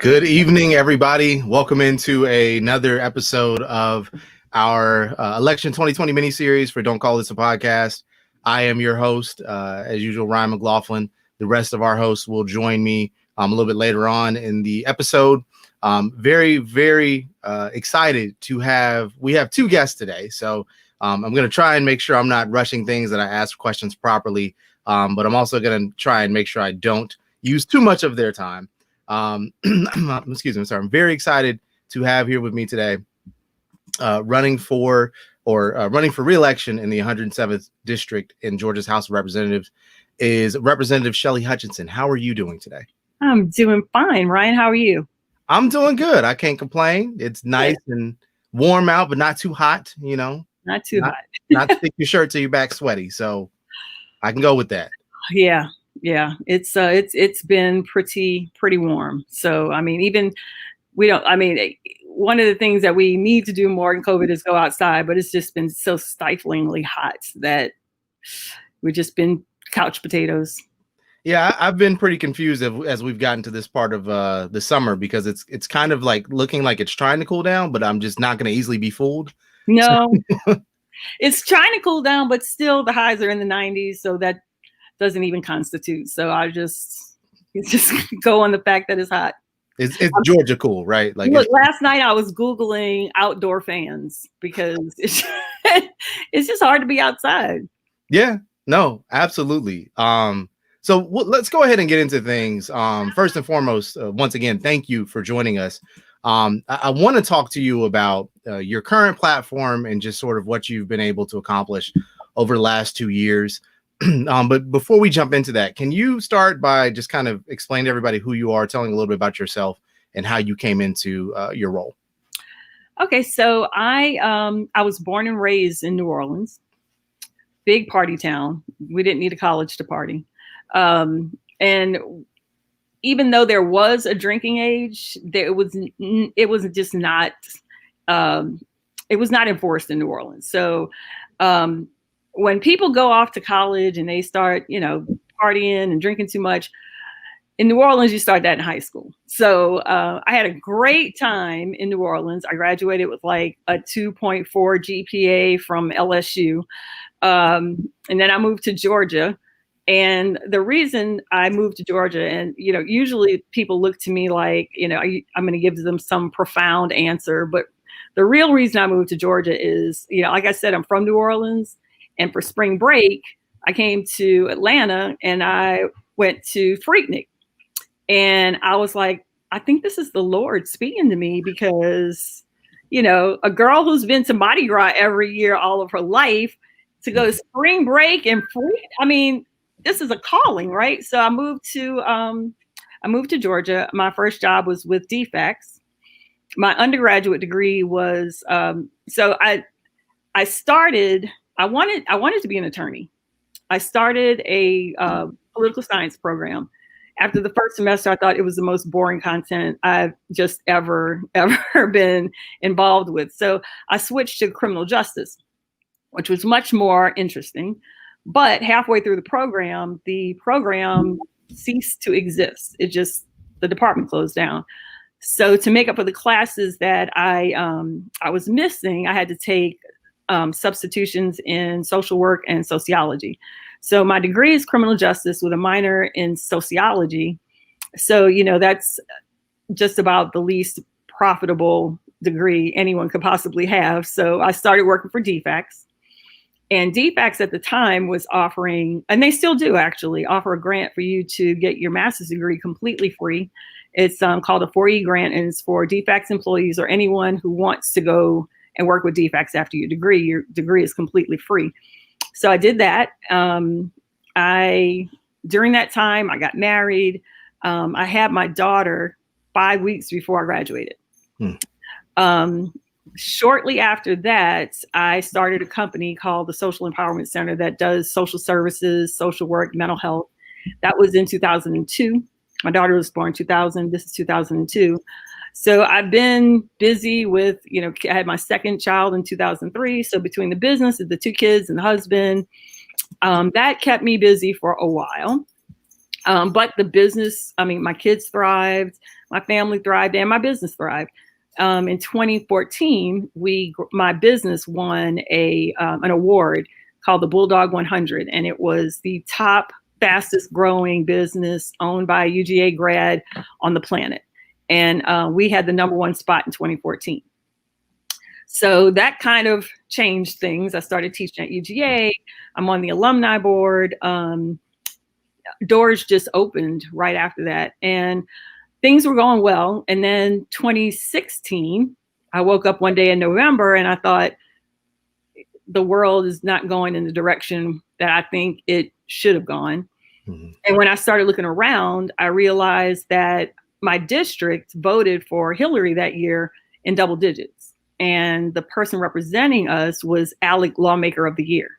Good evening, everybody. Welcome into another episode of our Election 2020 mini-series for Don't Call This a Podcast. I am your host, as usual, Ryan McLaughlin. The rest of our hosts will join me a little bit later on in the episode. Very excited to we have two guests today. So I'm going to try and make sure I'm not rushing things, that I ask questions properly. But I'm also going to try and make sure I don't use too much of their time. Excuse me. I'm sorry. I'm very excited to have here with me today, running for re-election in the 107th district in Georgia's House of Representatives is Representative Shelly Hutchinson. How are you doing today? I'm doing fine. Ryan, how are you? I'm doing good. I can't complain. It's nice and warm out, but not too hot, you know. Not too hot. Not stick your shirt till your back sweaty. So I can go with that. Yeah. It's been pretty warm. So, I mean, one of the things that we need to do more in COVID is go outside, but it's just been so stiflingly hot that we've just been couch potatoes. Yeah, I've been pretty confused as we've gotten to this part of the summer, because it's kind of like looking like it's trying to cool down, but I'm just not going to easily be fooled. No, it's trying to cool down, but still the highs are in the 90s. So that doesn't even constitute. So I just go on the fact that it's hot. It's Georgia cool, right? Like, look, last night I was Googling outdoor fans because it's just hard to be outside. Yeah, no, absolutely. So let's go ahead and get into things. First and foremost, once again, thank you for joining us. I want to talk to you about your current platform and just sort of what you've been able to accomplish over the last 2 years. But before we jump into that, can you start by just kind of explaining to everybody who you are, telling a little bit about yourself and how you came into your role? Okay, so I was born and raised in New Orleans, big party town. We didn't need a college to party. And even though there was a drinking age, it was not enforced in New Orleans. So when people go off to college and they start, partying and drinking too much, in New Orleans, you start that in high school. So I had a great time in New Orleans. I graduated with like a 2.4 GPA from LSU. And then I moved to Georgia. And the reason I moved to Georgia, and, usually people look to me like, I'm going to give them some profound answer. But the real reason I moved to Georgia is, like I said, I'm from New Orleans. And for spring break, I came to Atlanta and I went to Freaknik. And I was like, I think this is the Lord speaking to me, because, a girl who's been to Mardi Gras every year all of her life to go to spring break and Freak. I mean, this is a calling, right? So I moved to Georgia. My first job was with DFACS. My undergraduate degree was I wanted to be an attorney. I started a political science program. After the first semester, I thought it was the most boring content I've just ever been involved with. So I switched to criminal justice, which was much more interesting. But halfway through the program ceased to exist. The department closed down. So to make up for the classes that I was missing, I had to take substitutions in social work and sociology. So my degree is criminal justice with a minor in sociology. So, that's just about the least profitable degree anyone could possibly have. So I started working for DFACS. And DFACS at the time was offering, and they still do actually, offer a grant for you to get your master's degree completely free. It's called a 4E grant, and it's for DFACS employees or anyone who wants to go and work with DFACS after your degree. Your degree is completely free. So I did that. During that time, I got married. I had my daughter 5 weeks before I graduated. Shortly after that, I started a company called the Social Empowerment Center that does social services, social work, mental health. That was in 2002. My daughter was born in 2000. This is 2002. So I've been busy with, I had my second child in 2003. So between the business and the two kids and the husband, that kept me busy for a while. But the business, my kids thrived. my family thrived, and my business thrived. In 2014, my business won an award called the Bulldog 100, and it was the top fastest growing business owned by a UGA grad on the planet. And we had the #1 spot in 2014. So that kind of changed things. I started teaching at UGA. I'm on the alumni board. Doors just opened right after that. And things were going well. And then 2016, I woke up one day in November and I thought, the world is not going in the direction that I think it should have gone. Mm-hmm. And when I started looking around, I realized that my district voted for Hillary that year in double digits. And the person representing us was ALEC Lawmaker of the Year.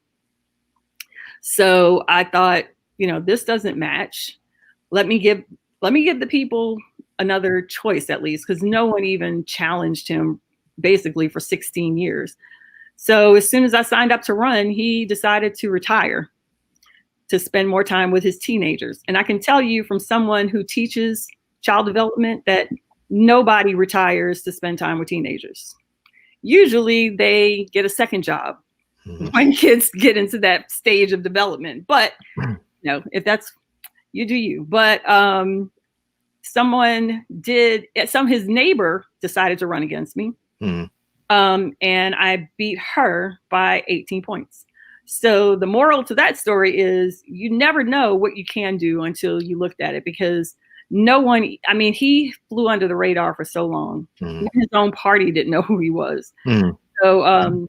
So I thought, this doesn't match. Let me give the people another choice at least, because no one even challenged him basically for 16 years. So as soon as I signed up to run, he decided to retire to spend more time with his teenagers. And I can tell you from someone who teaches child development that nobody retires to spend time with teenagers. Usually they get a second job when kids get into that stage of development. But if that's, you do you. But his neighbor decided to run against me. And I beat her by 18 points. So the moral to that story is you never know what you can do until you looked at it, because he flew under the radar for so long. His own party didn't know who he was. So,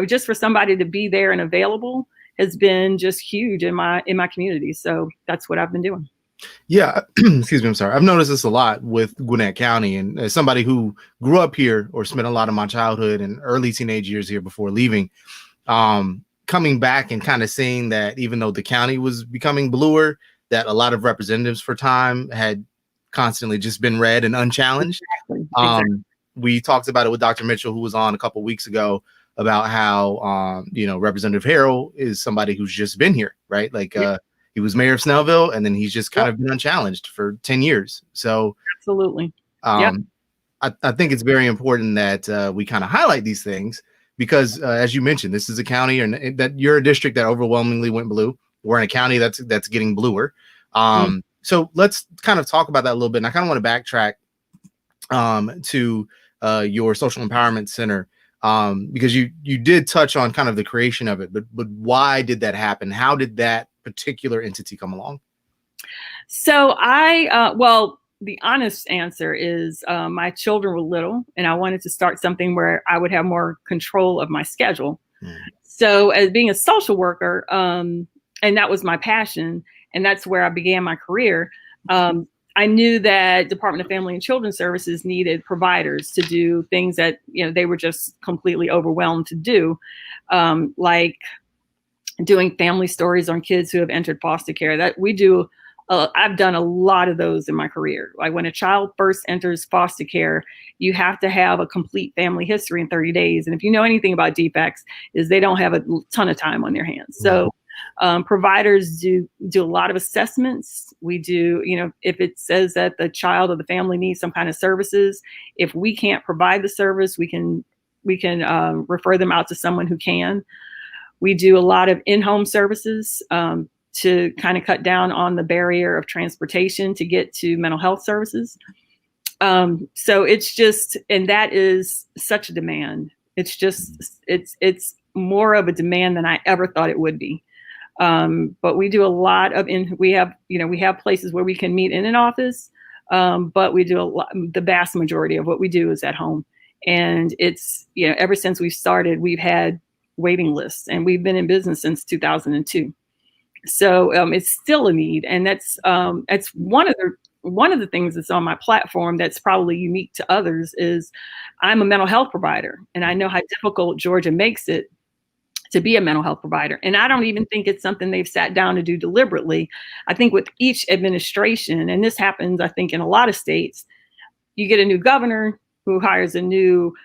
just for somebody to be there and available has been just huge in my community. So that's what I've been doing. Yeah. Excuse me. I'm sorry. I've noticed this a lot with Gwinnett County, and as somebody who grew up here or spent a lot of my childhood and early teenage years here before leaving, coming back and kind of seeing that even though the county was becoming bluer, that a lot of representatives for time had constantly just been red and unchallenged. Exactly. We talked about it with Dr. Mitchell, who was on a couple of weeks ago, about how, Representative Harrell is somebody who's just been here, right? He was mayor of Snellville, and then he's just kind of been unchallenged for 10 years. So absolutely. I think it's very important that we kind of highlight these things because, as you mentioned, this is a county and that you're a district that overwhelmingly went blue. We're in a county that's getting bluer. So let's kind of talk about that a little bit. And I kind of want to backtrack to your social empowerment center because you did touch on kind of the creation of it, but why did that happen? How did that particular entity come along? So the honest answer is my children were little and I wanted to start something where I would have more control of my schedule. So as being a social worker, and that was my passion, and that's where I began my career. I knew that Department of Family and Children's Services needed providers to do things that, they were just completely overwhelmed to do, like doing family stories on kids who have entered foster care. That we do. I've done a lot of those in my career. Like when a child first enters foster care, you have to have a complete family history in 30 days. And if you know anything about defects, is they don't have a ton of time on their hands. So providers do a lot of assessments. We do, if it says that the child or the family needs some kind of services, if we can't provide the service, we can refer them out to someone who can. We do a lot of in-home services to kind of cut down on the barrier of transportation to get to mental health services. So it's just, and that is such a demand. It's just, it's more of a demand than I ever thought it would be. But we do a lot of, we have places where we can meet in an office, but we do the vast majority of what we do is at home. And it's, ever since we started, we've had waiting lists and we've been in business since 2002. So it's still a need. And that's one of the things that's on my platform that's probably unique to others is I'm a mental health provider, and I know how difficult Georgia makes it to be a mental health provider. And I don't even think it's something they've sat down to do deliberately. I think with each administration, and this happens, I think, in a lot of states, you get a new governor who hires a new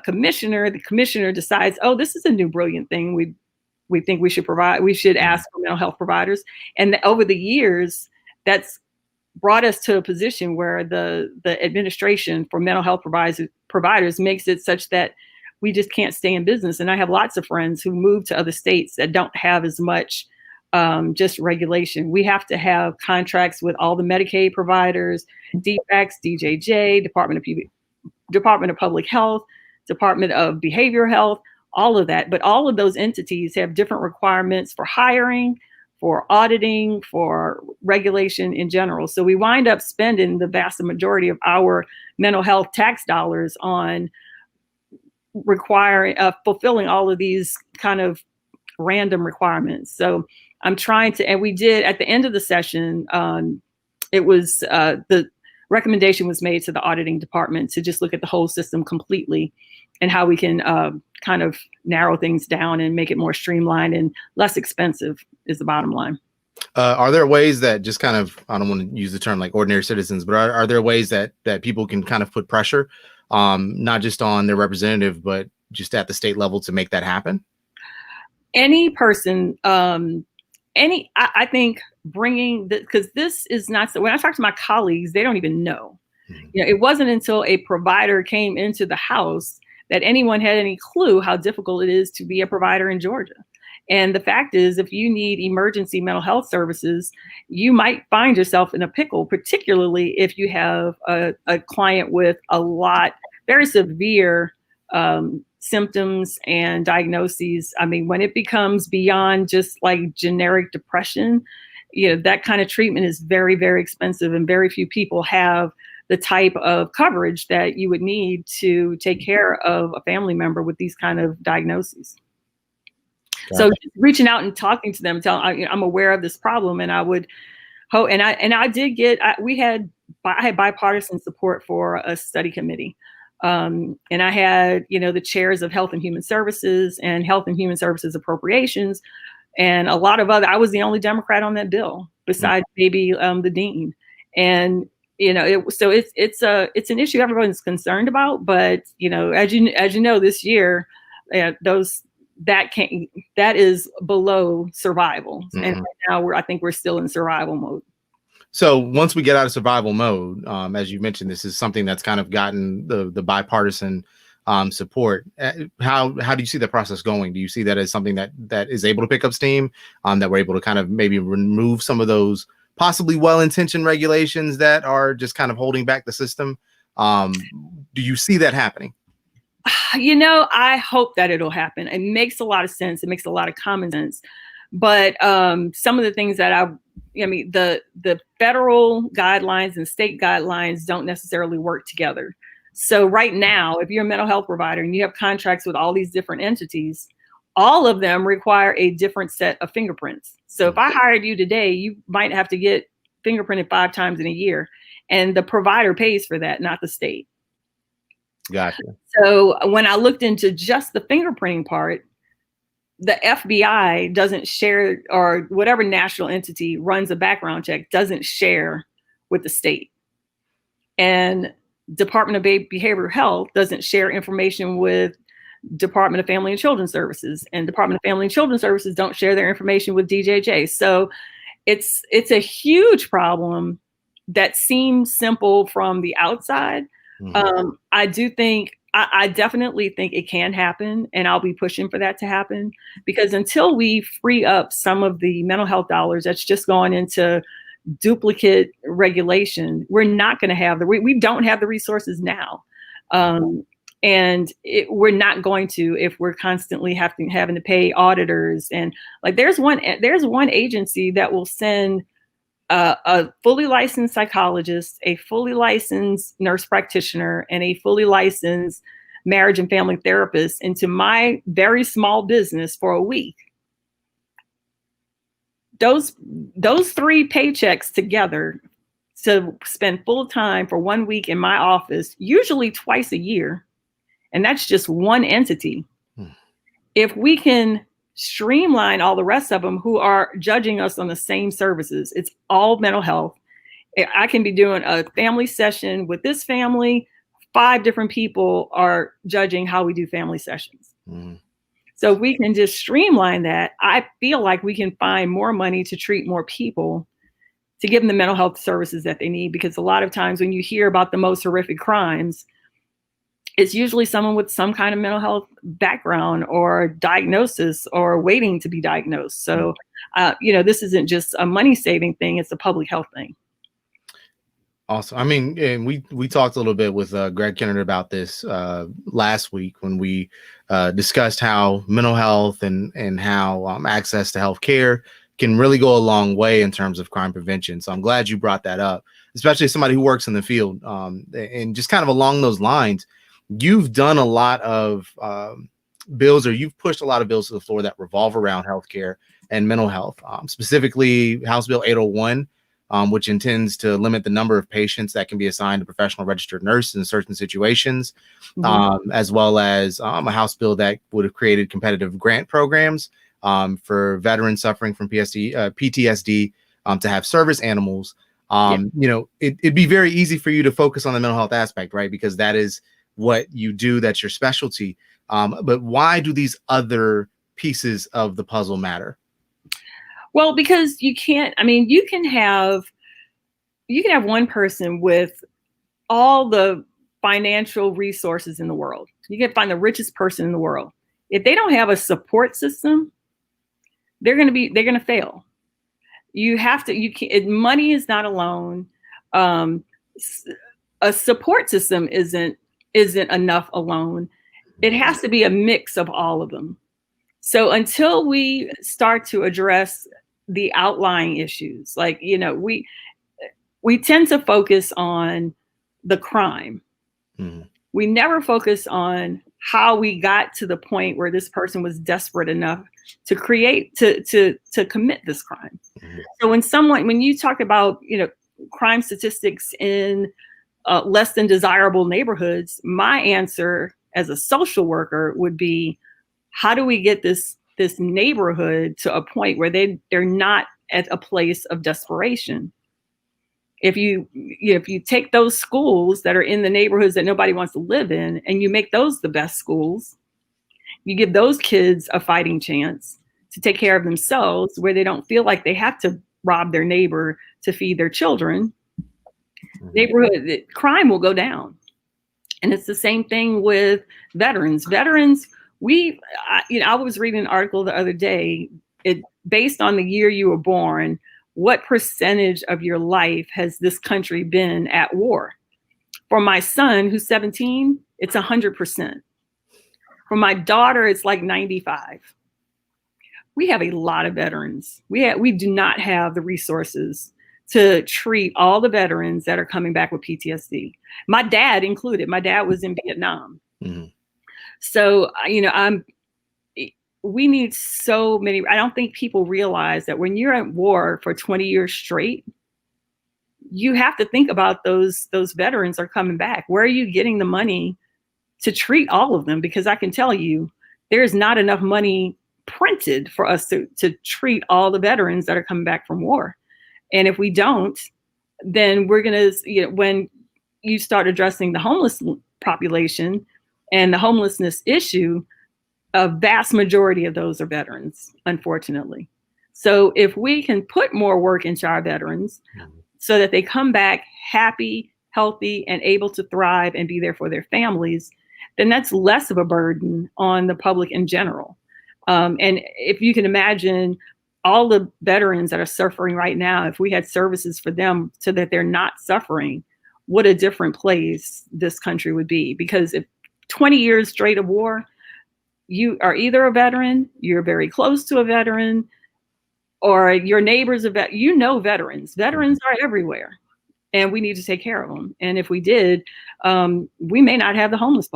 commissioner. The commissioner decides, oh, this is a new brilliant thing we think we should provide. We should ask for mental health providers. And over the years, that's brought us to a position where the administration for mental health providers makes it such that we just can't stay in business. And I have lots of friends who moved to other states that don't have as much just regulation. We have to have contracts with all the Medicaid providers, DFACS, DJJ, Department of Public Health, Department of Behavioral Health, all of that. But all of those entities have different requirements for hiring, for auditing, for regulation in general. So we wind up spending the vast majority of our mental health tax dollars on fulfilling all of these kind of random requirements. So I'm trying to, and we did at the end of the session, it was the recommendation was made to the auditing department to just look at the whole system completely and how we can kind of narrow things down and make it more streamlined and less expensive is the bottom line. Are there ways that just kind of, I don't want to use the term like ordinary citizens, but are there ways that people can kind of put pressure, not just on their representative, but just at the state level to make that happen? Any person, I think bringing because this is not, when I talk to my colleagues, they don't even know. You know, it wasn't until a provider came into the House that anyone had any clue how difficult it is to be a provider in Georgia. And the fact is, if you need emergency mental health services, you might find yourself in a pickle, particularly if you have a client with very severe symptoms and diagnoses. I mean, when it becomes beyond just like generic depression, you know, that kind of treatment is very, very expensive, and very few people have the type of coverage that you would need to take care of a family member with these kind of diagnoses. So just reaching out and talking to them, I'm aware of this problem, and I would hope, and I did get, I had bipartisan support for a study committee. And I had, you know, the chairs of Health and Human Services and Health and Human Services Appropriations, and a lot of I was the only Democrat on that bill besides maybe the dean. And, you know, it's an issue everyone's concerned about, but, you know, as you know, this year, that is below survival. Mm-hmm. And right now I think we're still in survival mode. So once we get out of survival mode, as you mentioned, this is something that's kind of gotten the bipartisan support. How do you see the process going? Do you see that as something that is able to pick up steam, that we're able to kind of maybe remove some of those possibly well-intentioned regulations that are just kind of holding back the system? Do you see that happening? You know, I hope that it'll happen. It makes a lot of sense. It makes a lot of common sense. But some of the things that the federal guidelines and state guidelines don't necessarily work together. So right now, if you're a mental health provider and you have contracts with all these different entities, all of them require a different set of fingerprints. So if I hired you today, you might have to get fingerprinted 5 times in a year, and the provider pays for that, not the state. Gotcha. So when I looked into just the fingerprinting part, the FBI doesn't share, or whatever national entity runs a background check doesn't share with the state. And Department of Behavioral Health doesn't share information with Department of Family and Children's Services, and Department of Family and Children's Services don't share their information with DJJ. So it's a huge problem that seems simple from the outside. Mm-hmm. I definitely think it can happen, and I'll be pushing for that to happen, because until we free up some of the mental health dollars that's just going into duplicate regulation, we're not going to have we don't have the resources now. And we're not going to, if we're constantly having to pay auditors. And like, there's one agency that will send a fully licensed psychologist, a fully licensed nurse practitioner, and a fully licensed marriage and family therapist into my very small business for a week. Those 3 paychecks together to spend full time for 1 week in my office, usually twice a year, and that's just one entity. If we can streamline all the rest of them who are judging us on the same services, it's all mental health. I can be doing a family session with this family. 5 different people are judging how we do family sessions. So if we can just streamline that, I feel like we can find more money to treat more people to give them the mental health services that they need. Because a lot of times when you hear about the most horrific crimes, it's usually someone with some kind of mental health background or diagnosis or waiting to be diagnosed. So, this isn't just a money saving thing, it's a public health thing. Awesome. I mean, and we talked a little bit with Greg Kennard about this last week when we discussed how mental health and how access to health care can really go a long way in terms of crime prevention. So I'm glad you brought that up, especially as somebody who works in the field. And just kind of along those lines, you've done a lot of bills, or you've pushed a lot of bills to the floor that revolve around healthcare and mental health, specifically House Bill 801. Which intends to limit the number of patients that can be assigned to professional registered nurses in certain situations, as well as a House bill that would have created competitive grant programs for veterans suffering from PTSD to have service animals. It'd be very easy for you to focus on the mental health aspect, right? Because that is what you do. That's your specialty. But why do these other pieces of the puzzle matter? Well, because you can have one person with all the financial resources in the world. You can find the richest person in the world. If they don't have a support system, they're going to fail. Money is not alone. A support system isn't enough alone. It has to be a mix of all of them. So until we start to address the outlying issues, like, we tend to focus on the crime. We never focus on how we got to the point where this person was desperate enough to commit this crime. So when you talk about, crime statistics in less than desirable neighborhoods, my answer as a social worker would be, how do we get this neighborhood to a point where they're not at a place of desperation? If you take those schools that are in the neighborhoods that nobody wants to live in, and you make those the best schools, you give those kids a fighting chance to take care of themselves, where they don't feel like they have to rob their neighbor to feed their children. Neighborhood crime will go down. And it's the same thing with veterans. I was reading an article the other day, based on the year you were born, what percentage of your life has this country been at war? For my son, who's 17, it's 100%. For my daughter, it's like 95. We have a lot of veterans. We do not have the resources to treat all the veterans that are coming back with PTSD. My dad included. My dad was in Vietnam. So, we need so many. I don't think people realize that when you're at war for 20 years straight, you have to think about those veterans are coming back. Where are you getting the money to treat all of them? Because I can tell you, there's not enough money printed for us to treat all the veterans that are coming back from war. And if we don't, then we're going to, when you start addressing the homeless population and the homelessness issue, a vast majority of those are veterans, unfortunately. So if we can put more work into our veterans so that they come back happy, healthy, and able to thrive and be there for their families, then that's less of a burden on the public in general. And if you can imagine all the veterans that are suffering right now, if we had services for them so that they're not suffering, what a different place this country would be. Because if 20 years straight of war, you are either a veteran, you're very close to a veteran, or your neighbor's a vet. Veterans. Veterans are everywhere, and we need to take care of them. And if we did, we may not have the homeless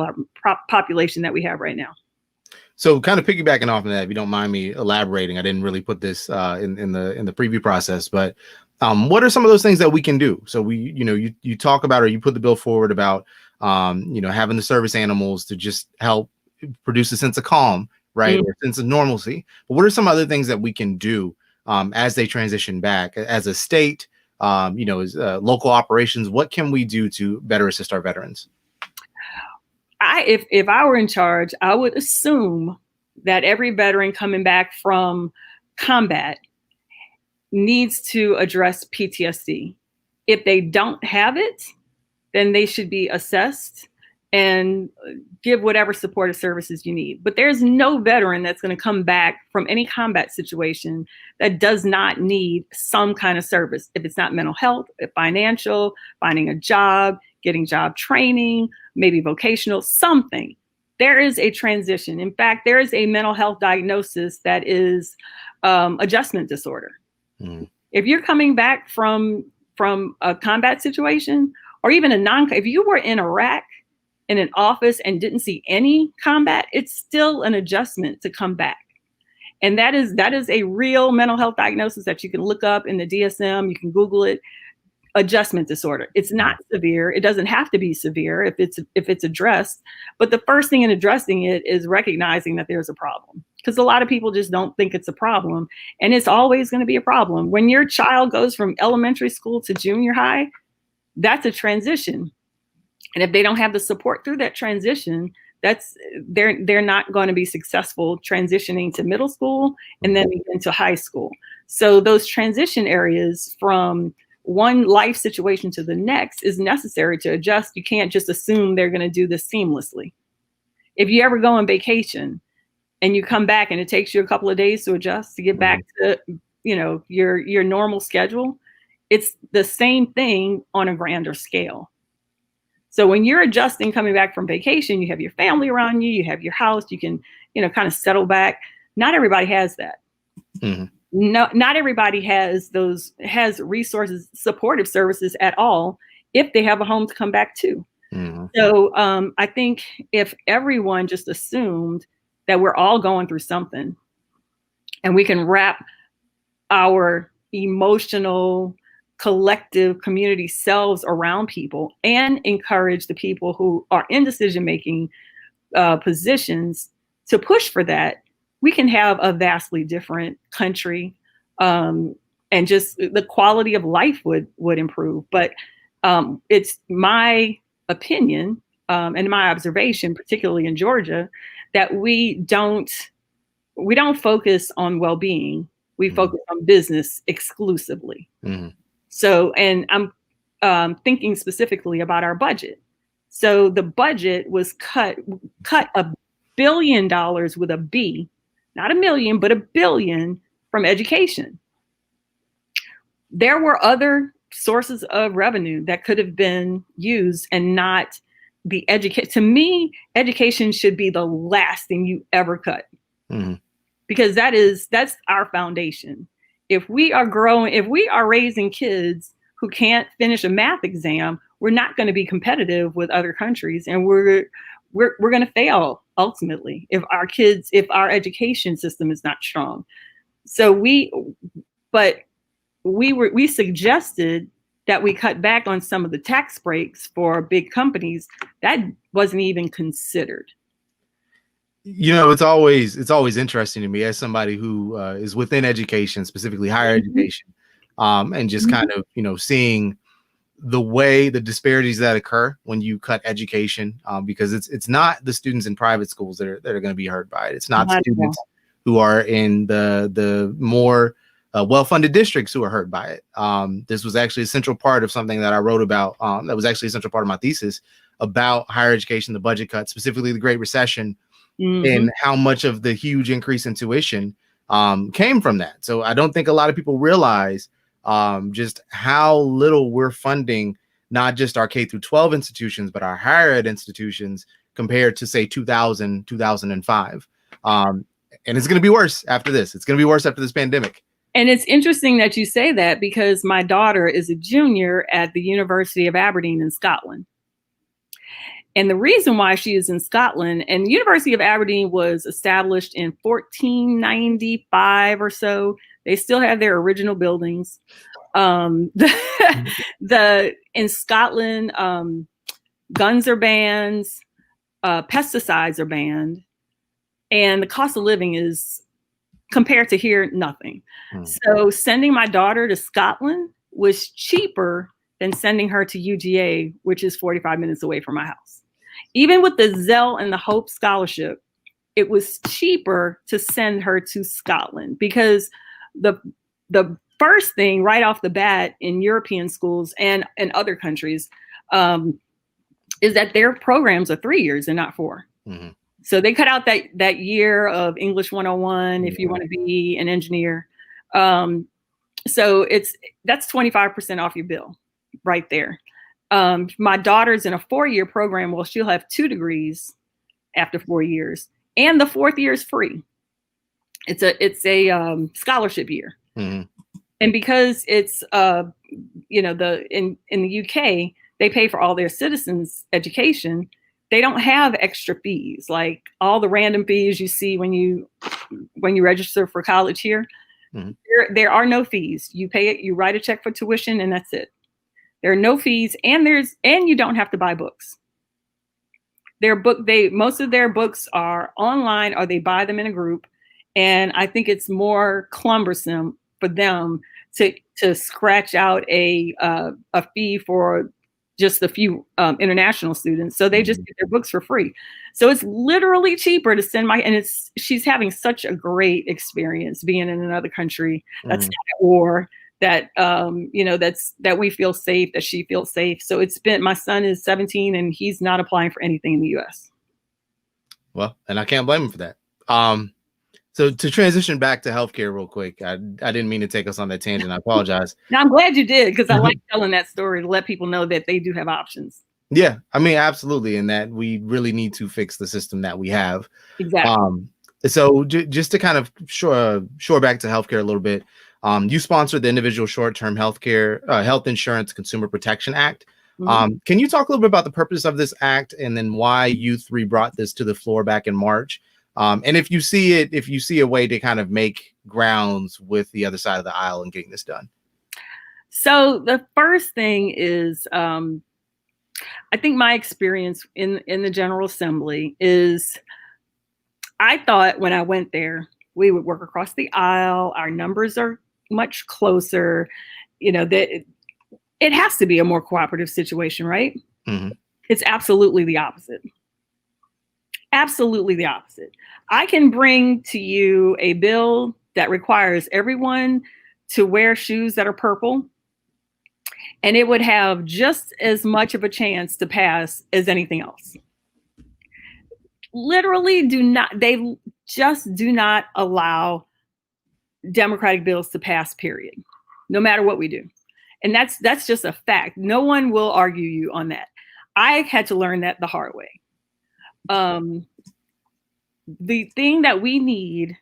population that we have right now. So kind of piggybacking off of that, if you don't mind me elaborating, I didn't really put this in the preview process, but what are some of those things that we can do? So you talk about, or you put the bill forward about, having the service animals to just help produce a sense of calm, right? Or a sense of normalcy. But what are some other things that we can do as they transition back as a state, as local operations? What can we do to better assist our veterans? If I were in charge, I would assume that every veteran coming back from combat needs to address PTSD. If they don't have it, then they should be assessed and give whatever supportive services you need. But there's no veteran that's going to come back from any combat situation that does not need some kind of service. If it's not mental health, financial, finding a job, getting job training, maybe vocational, something. There is a transition. In fact, there is a mental health diagnosis that is adjustment disorder. Mm. If you're coming back from a combat situation, or even if you were in Iraq in an office and didn't see any combat, it's still an adjustment to come back. And that is a real mental health diagnosis that you can look up in the DSM, you can Google it. Adjustment disorder. It's not severe. It doesn't have to be severe if it's addressed. But the first thing in addressing it is recognizing that there's a problem, because a lot of people just don't think it's a problem, and it's always going to be a problem. When your child goes from elementary school to junior high, that's a transition. And if they don't have the support through that transition, they're not going to be successful transitioning to middle school and then into high school. So those transition areas from one life situation to the next is necessary to adjust. You can't just assume they're going to do this seamlessly. If you ever go on vacation and you come back and it takes you a couple of days to adjust to get back to, your normal schedule, it's the same thing on a grander scale. So when you're adjusting, coming back from vacation, you have your family around you, you have your house, you can, kind of settle back. Not everybody has that. Mm-hmm. No, not everybody has resources, supportive services at all, if they have a home to come back to. Mm-hmm. So I think if everyone just assumed that we're all going through something, and we can wrap our emotional, collective community selves around people and encourage the people who are in decision-making positions to push for that, we can have a vastly different country, and just the quality of life would improve. But it's my opinion and my observation, particularly in Georgia, that we don't focus on well-being. We focus on business exclusively. Mm-hmm. So, and I'm thinking specifically about our budget. So the budget was cut $1 billion with a B, not a million, but $1 billion from education. There were other sources of revenue that could have been used, and not the education. To me, education should be the last thing you ever cut. Mm-hmm. Because that's our foundation. If we are raising kids who can't finish a math exam, we're not going to be competitive with other countries, and we're going to fail ultimately if our education system is not strong. So we suggested that we cut back on some of the tax breaks for big companies. That wasn't even considered. It's always interesting to me as somebody who is within education, specifically higher mm-hmm. education, and just mm-hmm. kind of, seeing the disparities that occur when you cut education, because it's not the students in private schools that are going to be hurt by it. It's not students who are in the more well-funded districts who are hurt by it. This was actually a central part of something that I wrote about. That was actually a central part of my thesis about higher education, the budget cut, specifically the Great Recession. Mm-hmm. And how much of the huge increase in tuition came from that. So I don't think a lot of people realize just how little we're funding, not just our K through 12 institutions, but our higher ed institutions compared to, say, 2005. And it's going to be worse after this. It's going to be worse after this pandemic. And it's interesting that you say that, because my daughter is a junior at the University of Aberdeen in Scotland. And the reason why she is in Scotland, and the University of Aberdeen was established in 1495 or so. They still have their original buildings. In Scotland, guns are banned, pesticides are banned, and the cost of living is, compared to here, nothing. So sending my daughter to Scotland was cheaper than sending her to UGA, which is 45 minutes away from my house. Even with the Zell and the Hope Scholarship, it was cheaper to send her to Scotland, because the first thing right off the bat in European schools and in other countries is that their programs are 3 years and not 4. Mm-hmm. So they cut out that year of English 101 if you want to be an engineer. So that's 25% off your bill right there. My daughter's in a 4-year program. Well, she'll have 2 degrees after 4 years, and the 4th year is free. It's a scholarship year. Mm-hmm. And because it's in the UK, they pay for all their citizens' education. They don't have extra fees, like all the random fees you see when you register for college here. Mm-hmm. There are no fees. You pay it, you write a check for tuition, and that's it. There are no fees, and you don't have to buy books. Most of their books are online, or they buy them in a group. And I think it's more cumbersome for them to scratch out a fee for just a few international students. So they just get their books for free. So it's literally cheaper to send she's having such a great experience being in another country that's not at war, that that we feel safe, that she feels safe. So my son is 17 and he's not applying for anything in the US. Well, and I can't blame him for that. So to transition back to healthcare real quick, I didn't mean to take us on that tangent. I apologize. No, I'm glad you did, because I like telling that story to let people know that they do have options. Yeah, I mean, absolutely. And that we really need to fix the system that we have. Exactly. So just to kind of shore back to healthcare a little bit, you sponsored the Individual Short-Term Healthcare Health Insurance Consumer Protection Act. Mm-hmm. Can you talk a little bit about the purpose of this act, and then why you 3 brought this to the floor back in March? And if you see a way to kind of make grounds with the other side of the aisle and getting this done. So the first thing is, I think my experience in the General Assembly is, I thought when I went there, we would work across the aisle. Our numbers are much closer. That it has to be a more cooperative situation, right? Mm-hmm. It's absolutely the opposite. Absolutely the opposite. I can bring to you a bill that requires everyone to wear shoes that are purple, and it would have just as much of a chance to pass as anything else. Literally they just do not allow Democratic bills to pass, period, no matter what we do. And that's just a fact. No one will argue you on that. I had to learn that the hard way. The thing that we need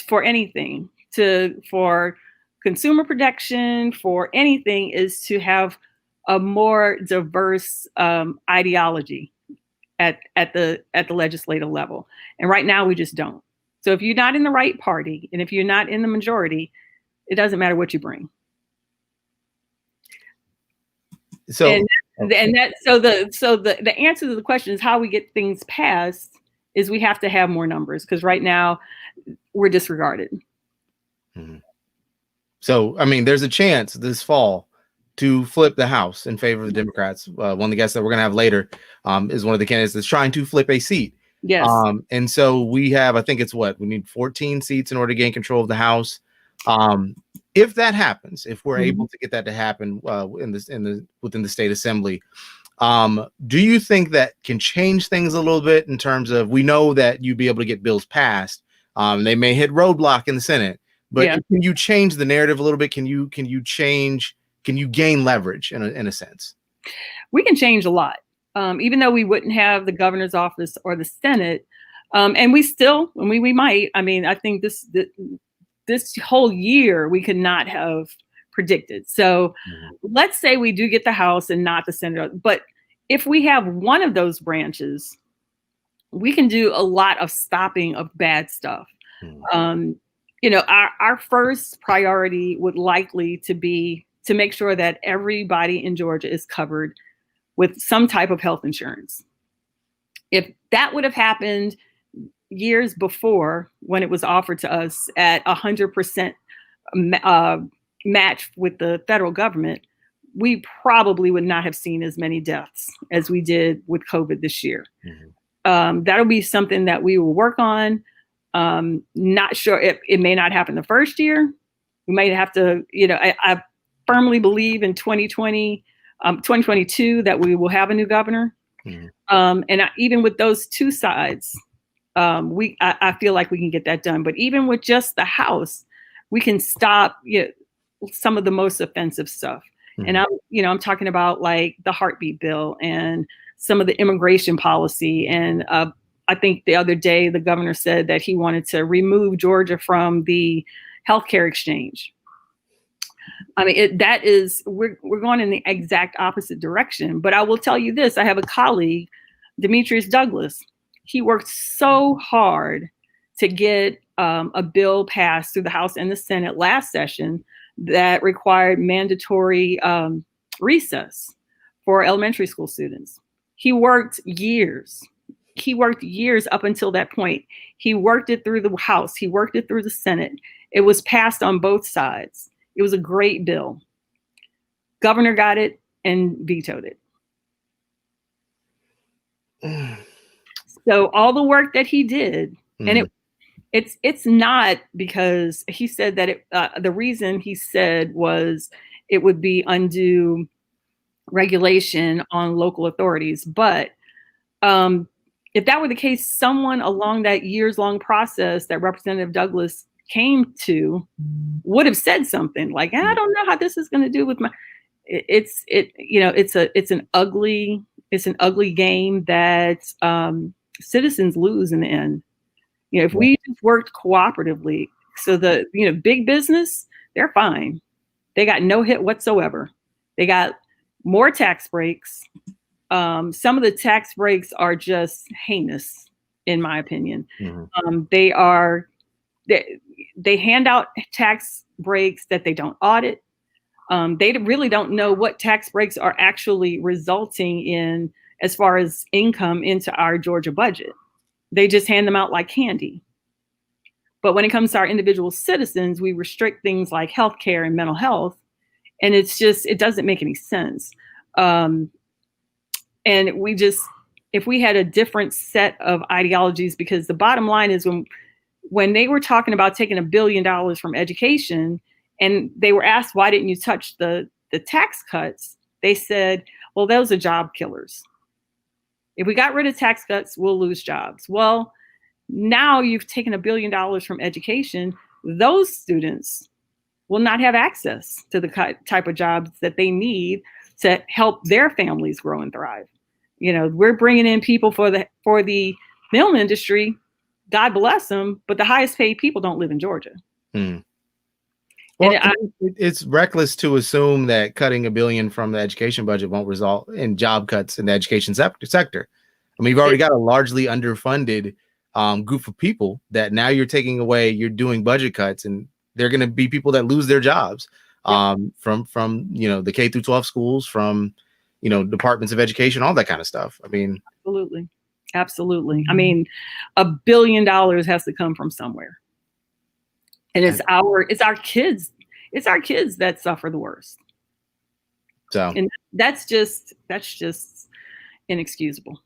for anything, for consumer protection, for anything, is to have a more diverse ideology at the legislative level. And right now we just don't. So if you're not in the right party, and if you're not in the majority, it doesn't matter what you bring. So the answer to the question is how we get things passed is we have to have more numbers, because right now we're disregarded. Mm-hmm. So, I mean, there's a chance this fall to flip the House in favor of the Democrats. One of the guests that we're going to have later is one of the candidates that's trying to flip a seat. Yes. And so we have, I think we need 14 seats in order to gain control of the House. If that happens, if we're able to get that to happen within the state assembly, do you think that can change things a little bit in terms of, we know that you'd be able to get bills passed. They may hit roadblock in the Senate, but can you change the narrative a little bit? Can you gain leverage in a sense? We can change a lot. Even though we wouldn't have the governor's office or the Senate, and we might. I mean, I think this whole year we could not have predicted. So let's say we do get the House and not the Senate. But if we have one of those branches, we can do a lot of stopping of bad stuff. Our first priority would likely to be to make sure that everybody in Georgia is covered with some type of health insurance. If that would have happened years before, when it was offered to us at 100% match with the federal government, we probably would not have seen as many deaths as we did with COVID this year. That'll be something that we will work on. Not sure, it may not happen the first year, We might have to, I firmly believe in 2022 that we will have a new governor. Even with those two sides, I feel like we can get that done. But even with just the House, we can stop some of the most offensive stuff. And I'm talking about like the heartbeat bill and some of the immigration policy. And I think the other day the governor said that he wanted to remove Georgia from the healthcare exchange. I mean, we're going in the exact opposite direction. But I will tell you this: I have a colleague, Demetrius Douglas. He worked so hard to get a bill passed through the House and the Senate last session that required mandatory recess for elementary school students. He worked years. Up until that point. He worked it through the House. He worked it through the Senate. It was passed on both sides. It was a great bill. Governor got it and vetoed it. So all the work that he did, and it's not because he said that the reason he said was it would be undue regulation on local authorities. But if that were the case, someone along that years-long process that Representative Douglas came to would have said something like, I don't know how this is going to do with my. It's an ugly game that citizens lose in the end. If we just worked cooperatively, so the big business, they're fine. They got no hit whatsoever. They got more tax breaks. Some of the tax breaks are just heinous, in my opinion. They hand out tax breaks that they don't audit. They really don't know what tax breaks are actually resulting in as far as income into our Georgia budget. They just hand them out like candy. But when it comes to our individual citizens, we restrict things like healthcare and mental health. And it doesn't make any sense. And if we had a different set of ideologies, because the bottom line is when they were talking about taking $1 billion from education and they were asked, why didn't you touch the tax cuts? They said, well, those are job killers. If we got rid of tax cuts, we'll lose jobs. Well, now you've taken $1 billion from education. Those students will not have access to the type of jobs that they need to help their families grow and thrive. We're bringing in people for the film industry. God bless them, but the highest paid people don't live in Georgia. Well, it's reckless to assume that cutting $1 billion from the education budget won't result in job cuts in the education sector. I mean, you've already got a largely underfunded group of people that now you're taking away. You're doing budget cuts, and they're going to be people that lose their jobs from the K through 12 schools, from departments of education, all that kind of stuff. I mean, absolutely. I mean, $1 billion has to come from somewhere. And it's our kids that suffer the worst. So, and that's just inexcusable.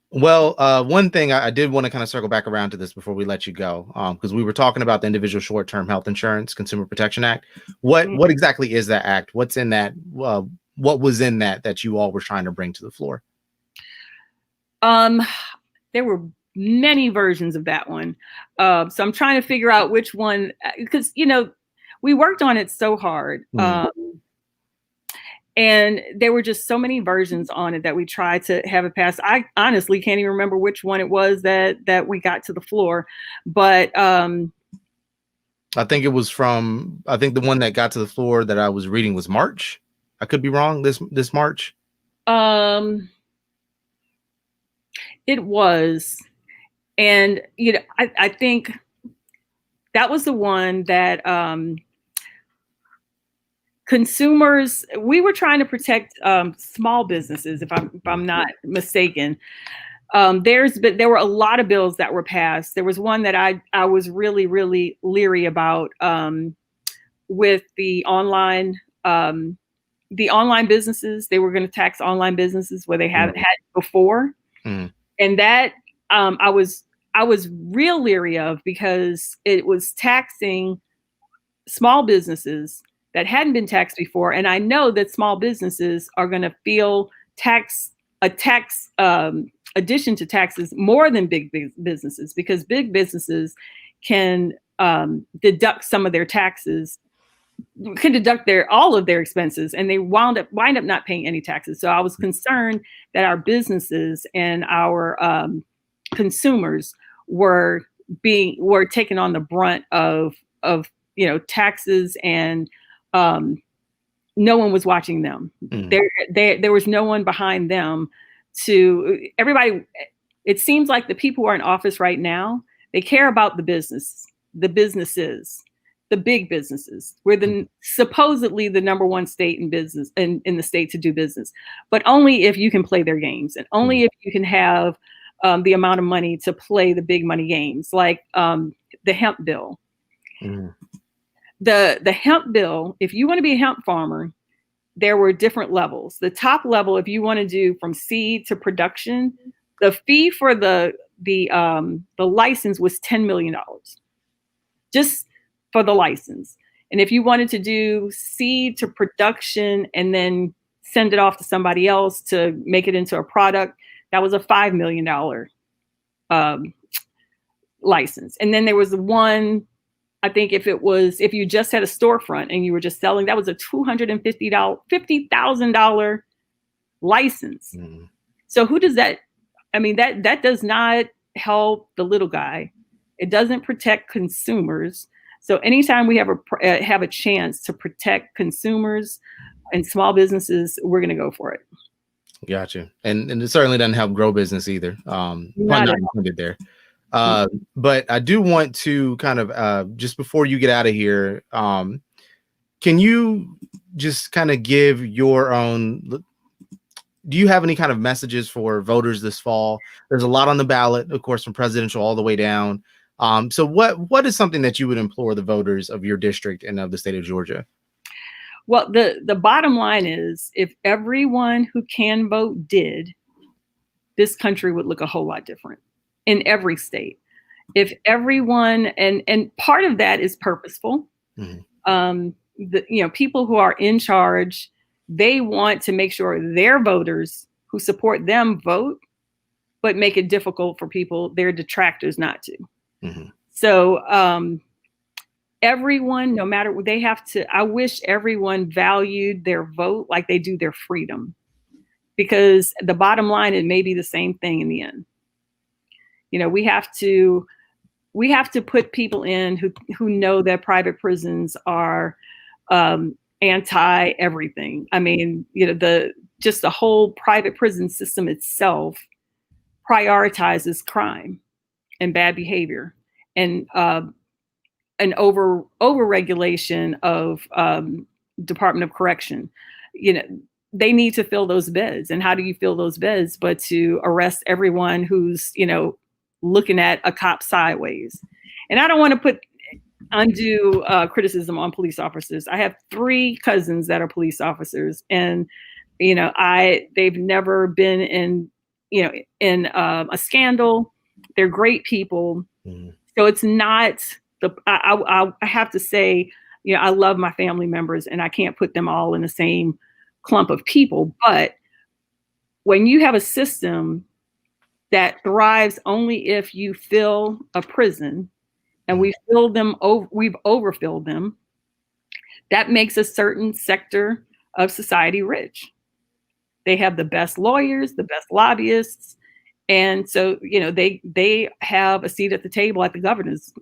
Well, one thing I did want to kind of circle back around to this before we let you go, because we were talking about the individual short-term health insurance Consumer Protection Act. What exactly is that act? What's in that? What was in that you all were trying to bring to the floor? There were many versions of that one. So I'm trying to figure out which one, because, we worked on it so hard. And there were just so many versions on it that we tried to have it pass. I honestly can't even remember which one it was that we got to the floor. But I think the one that got to the floor that I was reading was March. I could be wrong. This March. It was. And, I think that was the one that consumers, we were trying to protect small businesses, if I'm not mistaken. There were a lot of bills that were passed. There was one that I was really, really leery about with the online businesses. They were going to tax online businesses where they haven't had before. And that I was real leery of, because it was taxing small businesses that hadn't been taxed before. And I know that small businesses are going to feel a tax addition to taxes more than big businesses, because big businesses can deduct some of their taxes, can deduct all of their expenses, and they wind up not paying any taxes. So I was concerned that our businesses and our consumers were taking on the brunt of taxes, and no one was watching them. There was no one behind them everybody. It seems like the people who are in office right now, they care about the businesses, the big businesses. We're supposedly the number one state in business in the state to do business, but only if you can play their games, and only if you can have the amount of money to play the big money games, like the hemp bill. The hemp bill, if you want to be a hemp farmer, there were different levels. The top level, if you want to do from seed to production, the fee for the license was $10 million, just for the license. And if you wanted to do seed to production and then send it off to somebody else to make it into a product, that was a $5 million license. And then there was one, I think if you just had a storefront and you were just selling, that was a $50,000 license. So who does that? I mean, that does not help the little guy. It doesn't protect consumers. So anytime we have a chance to protect consumers and small businesses, we're going to go for it. Gotcha. And it certainly doesn't help grow business either. Not intended there. But I do want to kind of, just before you get out of here, can you just kind of give your own, do you have any kind of messages for voters this fall? There's a lot on the ballot, of course, from presidential all the way down. So what is something that you would implore the voters of your district and of the state of Georgia? Well, the bottom line is, if everyone who can vote did, this country would look a whole lot different in every state. If everyone, and part of that is purposeful. People who are in charge, they want to make sure their voters who support them vote, but make it difficult for their detractors not to. So everyone, no matter what, I wish everyone valued their vote like they do their freedom, because the bottom line, it may be the same thing in the end. We have to put people in who know that private prisons are anti everything. I mean, the whole private prison system itself prioritizes crime and bad behavior, and an over regulation of Department of Correction. They need to fill those beds. And how do you fill those beds but to arrest everyone who's looking at a cop sideways? And I don't want to put undue criticism on police officers. I have 3 cousins that are police officers, and they've never been in a scandal. They're great people. So it's not I have to say, I love my family members, and I can't put them all in the same clump of people. But when you have a system that thrives only if you fill a prison, and we've overfilled them, that makes a certain sector of society rich. They have the best lawyers, the best lobbyists. And so, they have a seat at the table at the governor's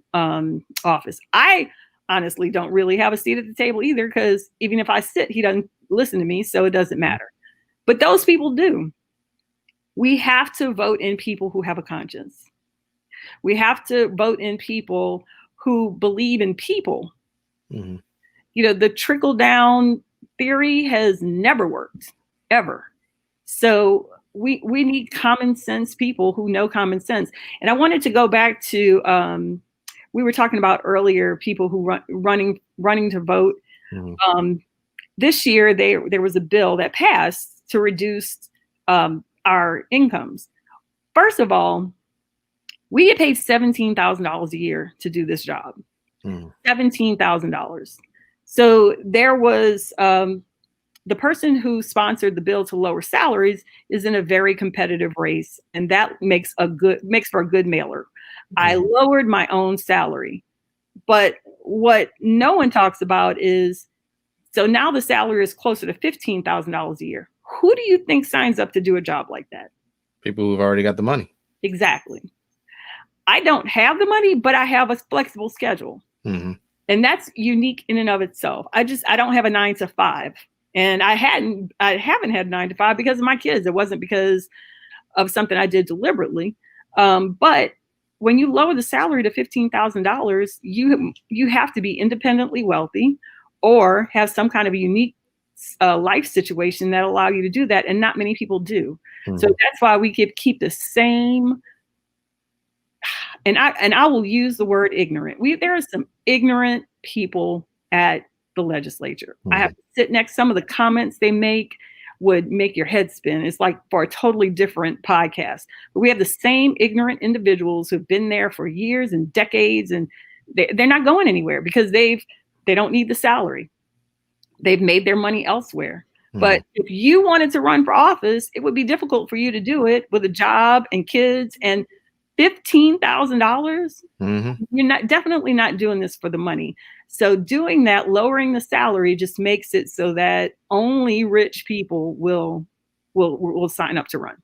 office. I honestly don't really have a seat at the table either, because even if I sit, he doesn't listen to me, so it doesn't matter. But those people do. We have to vote in people who have a conscience. We have to vote in people who believe in people. The trickle-down theory has never worked, ever. So we need common sense people who know common sense. And I wanted to go back to, we were talking about earlier, people who running to vote. This year, there was a bill that passed to reduce our incomes. First of all, we get paid $17,000 a year to do this job. $17,000. So there was the person who sponsored the bill to lower salaries is in a very competitive race, and that makes for a good mailer. I lowered my own salary, but what no one talks about is, so now the salary is closer to $15,000 a year. Who do you think signs up to do a job like that? People who've already got the money. Exactly. I don't have the money, but I have a flexible schedule. And that's unique in and of itself. I don't have a 9 to 5. And I haven't had 9 to 5 because of my kids. It wasn't because of something I did deliberately. But when you lower the salary to $15,000, you have to be independently wealthy or have some kind of a unique life situation that allow you to do that. And not many people do. So that's why we keep the same. And I will use the word ignorant. There are some ignorant people at the legislature. I have to sit next. Some of the comments they make would make your head spin. It's like for a totally different podcast. But we have the same ignorant individuals who've been there for years and decades, and they're not going anywhere because they don't need the salary. They've made their money elsewhere. But if you wanted to run for office, it would be difficult for you to do it with a job and kids and $15,000. You're definitely not doing this for the money. So doing that, lowering the salary, just makes it so that only rich people will sign up to run,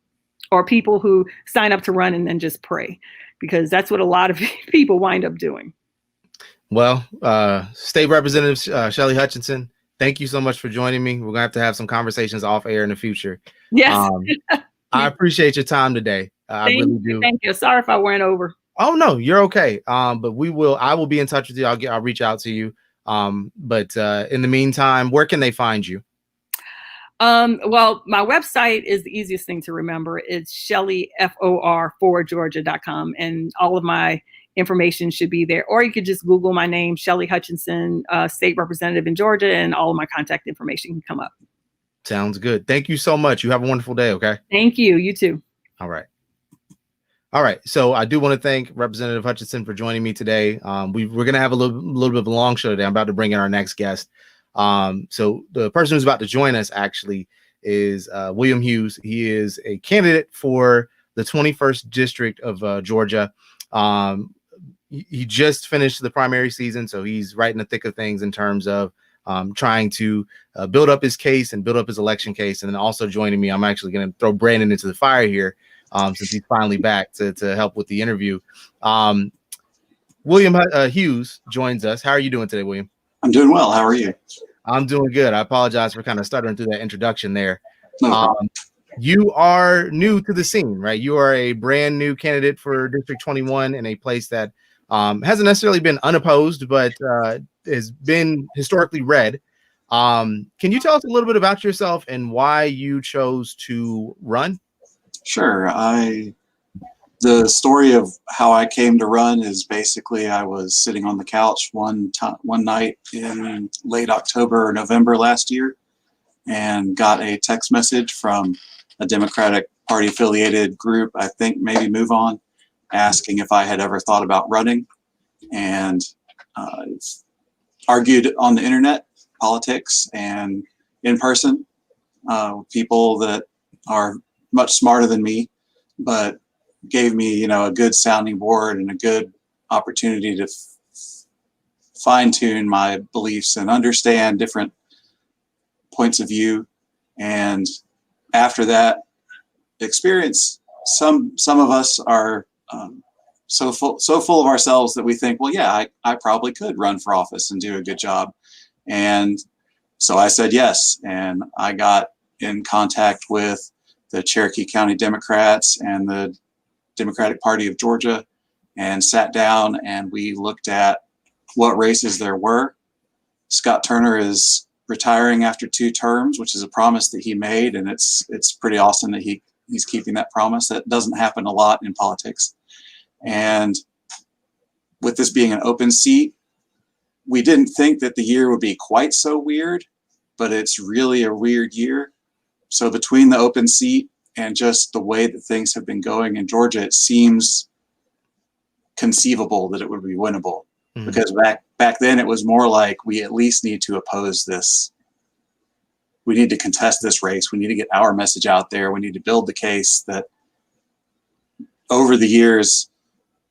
or people who sign up to run and then just pray, because that's what a lot of people wind up doing. Well, State Representative Shelly Hutchinson, thank you so much for joining me. We're gonna have some conversations off air in the future. Yes. I appreciate your time today. I really do. Thank you. Sorry if I went over. Oh no, you're okay. But I will be in touch with you. I'll reach out to you. But in the meantime, where can they find you? Well, my website is the easiest thing to remember. It's Shelly for Georgia.com, and all of my information should be there. Or you could just Google my name, Shelly Hutchinson, state representative in Georgia, and all of my contact information can come up. Sounds good. Thank you so much. You have a wonderful day. Okay. Thank you. You too. All right. All right. So I do want to thank Representative Hutchinson for joining me today. We're going to have a little bit of a long show today. I'm about to bring in our next guest. So the person who's about to join us actually is William Hughes. He is a candidate for the 21st District of Georgia. He just finished the primary season, so he's right in the thick of things in terms of trying to build up his case and build up his election case. And then also joining me, I'm actually going to throw Brandon into the fire here since he's finally back to help with the interview. William Hughes joins us. How are you doing today, William? I'm doing well. How are you? I'm doing good. I apologize for kind of stuttering through that introduction there. No problem. You are new to the scene, right? You are a brand new candidate for District 21 in a place that hasn't necessarily been unopposed, but has been historically red. Can you tell us a little bit about yourself and why you chose to run? Sure. The story of how I came to run is basically I was sitting on the couch one night in late October or November last year and got a text message from a Democratic Party affiliated group, I think maybe Move On, asking if I had ever thought about running, and argued on the internet, politics, and in person, people that are much smarter than me, but gave me, a good sounding board and a good opportunity to fine tune my beliefs and understand different points of view. And after that experience, some of us are so full of ourselves that we think, well, yeah, I probably could run for office and do a good job. And so I said yes, and I got in contact with the Cherokee County Democrats and the Democratic Party of Georgia and sat down and we looked at what races there were. Scott Turner is retiring after 2 terms, which is a promise that he made, and it's pretty awesome that he's keeping that promise. That doesn't happen a lot in politics. And with this being an open seat, we didn't think that the year would be quite so weird, but it's really a weird year. So between the open seat and just the way that things have been going in Georgia, it seems conceivable that it would be winnable. because back then it was more like, we at least need to oppose this. We need to contest this race. We need to get our message out there. We need to build the case that over the years,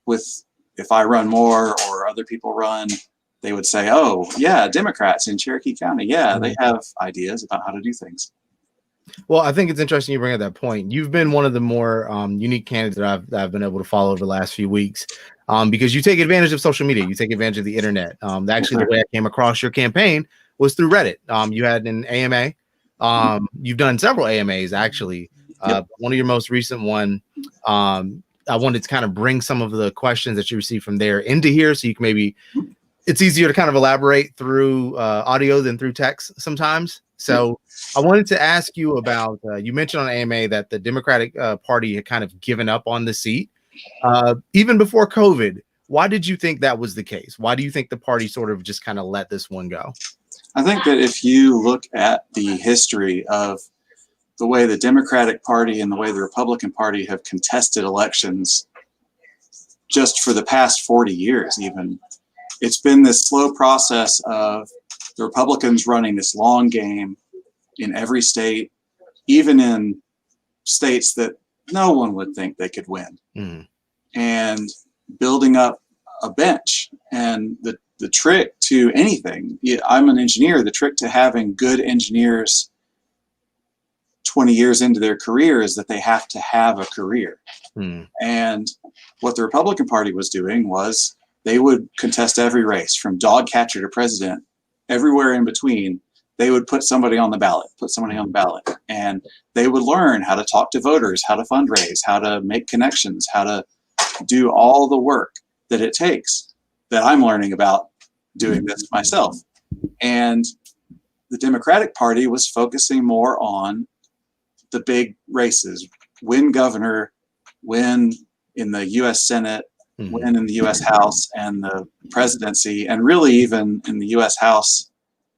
if I run more or other people run, they would say, oh, yeah, Democrats in Cherokee County, yeah, they have ideas about how to do things. Well, I think it's interesting you bring up that point. You've been one of the more unique candidates that I've been able to follow over the last few weeks, because you take advantage of social media. You take advantage of the internet. Actually, the way I came across your campaign was through Reddit. You had an AMA. You've done several AMAs, actually. Yep. One of your most recent one, I wanted to kind of bring some of the questions that you received from there into here, so you can maybe, it's easier to kind of elaborate through audio than through text sometimes. So I wanted to ask you about, you mentioned on AMA that the Democratic Party had kind of given up on the seat. Even before COVID, why did you think that was the case? Why do you think the party sort of just kind of let this one go? I think that if you look at the history of the way the Democratic Party and the way the Republican Party have contested elections just for the past 40 years even, it's been this slow process of the Republicans running this long game in every state, even in states that no one would think they could win, and building up a bench. And the trick to anything, I'm an engineer, the trick to having good engineers 20 years into their career is that they have to have a career. And what the Republican Party was doing was they would contest every race from dog catcher to president, everywhere in between. They would put somebody on the ballot, and they would learn how to talk to voters, how to fundraise, how to make connections, how to do all the work that it takes that I'm learning about doing this myself. And the Democratic Party was focusing more on the big races, win governor, win in the U.S. Senate, win in the U.S. House and the presidency, and really even in the U.S. House,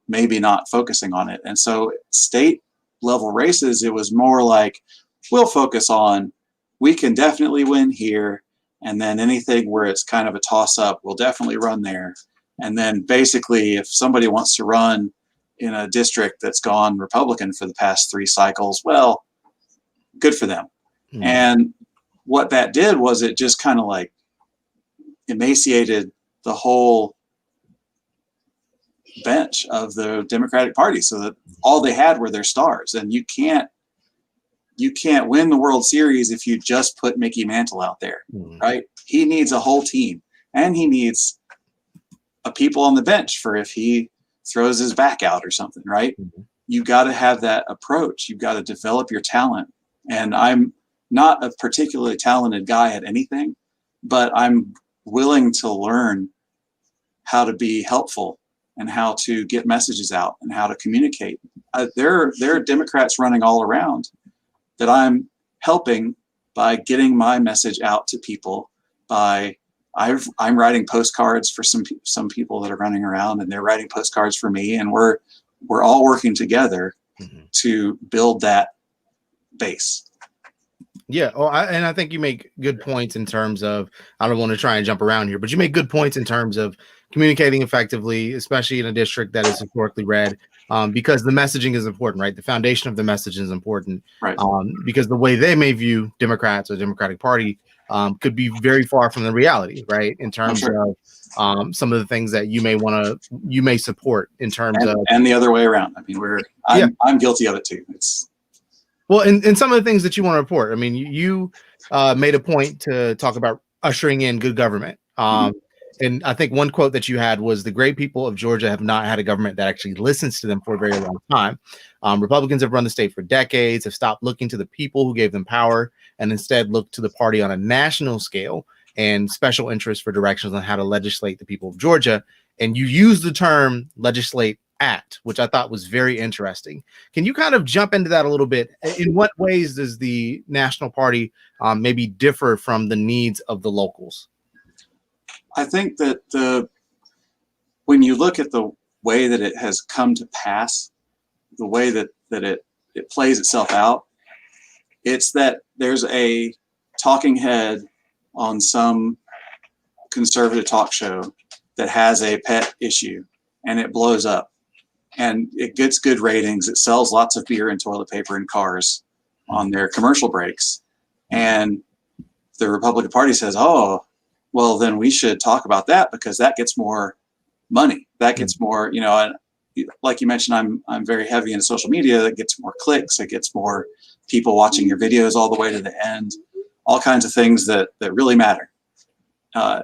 maybe not focusing on it. And so state level races, it was more like, we'll focus on, we can definitely win here, and then anything where it's kind of a toss up, we'll definitely run there. And then basically, if somebody wants to run in a district that's gone Republican for the past 3 cycles, well, good for them. And what that did was it just kind of like emaciated the whole bench of the Democratic Party, so that all they had were their stars. And you can't win the World Series if you just put Mickey Mantle out there, right? He needs a whole team, and he needs a people on the bench for if he throws his back out or something, right? You got to have that approach. You've got to develop your talent. And I'm not a particularly talented guy at anything, but I'm willing to learn how to be helpful and how to get messages out and how to communicate. There are Democrats running all around that I'm helping by getting my message out to people. I'm writing postcards for some people that are running around, and they're writing postcards for me, and we're all working together to build that base. Yeah. Oh, and I think you make good points in terms of, I don't want to try and jump around here, but you make good points in terms of communicating effectively, especially in a district that is historically red, because the messaging is important, right? The foundation of the message is important, right? Because the way they may view Democrats or Democratic Party could be very far from the reality, right? In terms of some of the things that you may support in terms of, and the other way around. I mean, I'm guilty of it too. Well, and some of the things that you want to report. I mean, you made a point to talk about ushering in good government. And I think one quote that you had was, the great people of Georgia have not had a government that actually listens to them for a very long time. Republicans have run the state for decades, have stopped looking to the people who gave them power, and instead look to the party on a national scale and special interests for directions on how to legislate the people of Georgia. And you use the term legislate at, which I thought was very interesting. Can you kind of jump into that a little bit? In what ways does the national party maybe differ from the needs of the locals? I think that when you look at the way that it has come to pass, the way that it plays itself out, it's that there's a talking head on some conservative talk show that has a pet issue and it blows up and it gets good ratings. It sells lots of beer and toilet paper and cars on their commercial breaks. And the Republican Party says, oh, well, then we should talk about that because that gets more money. That gets more, you know, and like you mentioned, I'm very heavy in social media. That gets more clicks. It gets more people watching your videos all the way to the end. All kinds of things that really matter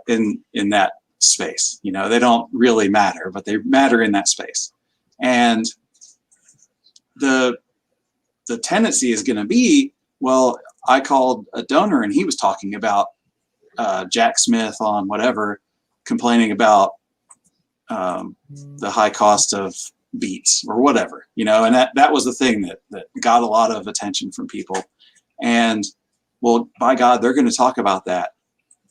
in that space. You know, they don't really matter, but they matter in that space. And the tendency is going to be, well, I called a donor and he was talking about Jack Smith on whatever, complaining about the high cost of beets or whatever, you know, and that was the thing that got a lot of attention from people. And well, by God, they're going to talk about that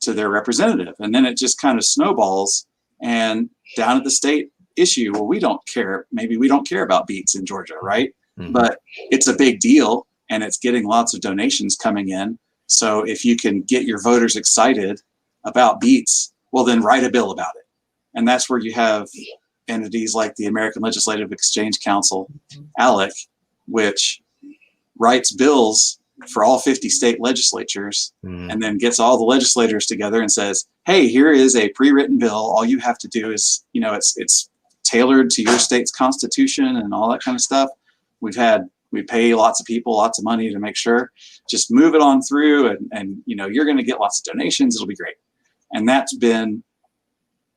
to their representative. And then it just kind of snowballs, and down at the state issue, well, we don't care. Maybe we don't care about beets in Georgia, right? Mm-hmm. But it's a big deal and it's getting lots of donations coming in. So if you can get your voters excited about beets, well, then write a bill about it. And that's where you have entities like the American Legislative Exchange Council, ALEC, which writes bills for all 50 state legislatures, and then gets all the legislators together and says, hey, here is a pre-written bill. All you have to do is, you know, it's tailored to your state's constitution and all that kind of stuff. We pay lots of people lots of money to make sure, just move it on through and you know, you're going to get lots of donations. It'll be great. And that's been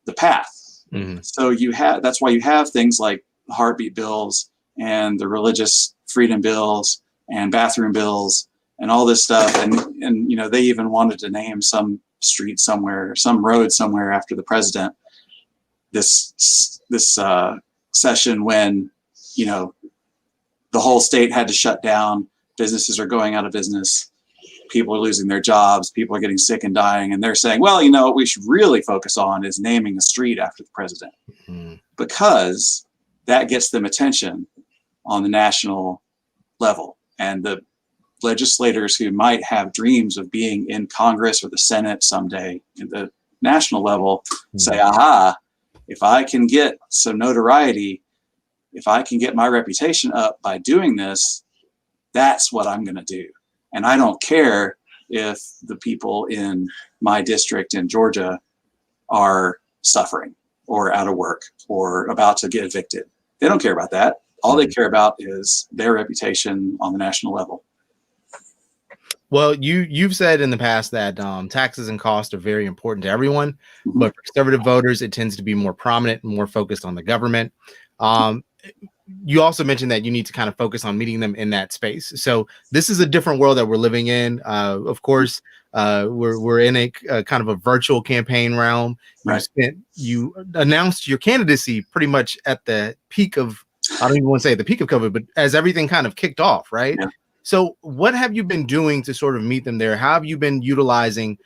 the path. Mm-hmm. So that's why you have things like heartbeat bills and the religious freedom bills and bathroom bills and all this stuff. And you know, they even wanted to name some street somewhere, some road somewhere after the president this session when, you know, the whole state had to shut down. Businesses are going out of business. People are losing their jobs. People are getting sick and dying. And they're saying, well, you know, what we should really focus on is naming a street after the president, because that gets them attention on the national level. And the legislators who might have dreams of being in Congress or the Senate someday at the national level say, aha, if I can get some notoriety, if I can get my reputation up by doing this, that's what I'm going to do. And I don't care if the people in my district in Georgia are suffering or out of work or about to get evicted. They don't care about that. All they care about is their reputation on the national level. Well, you've said in the past that taxes and costs are very important to everyone, but for conservative voters, it tends to be more prominent and more focused on the government. You also mentioned that you need to kind of focus on meeting them in that space. So this is a different world that we're living in. Of course, we're in a kind of a virtual campaign realm. Right. You announced your candidacy pretty much at the peak of, I don't even want to say the peak of COVID, but as everything kind of kicked off, right? Yeah. So what have you been doing to sort of meet them there? How have you been utilizing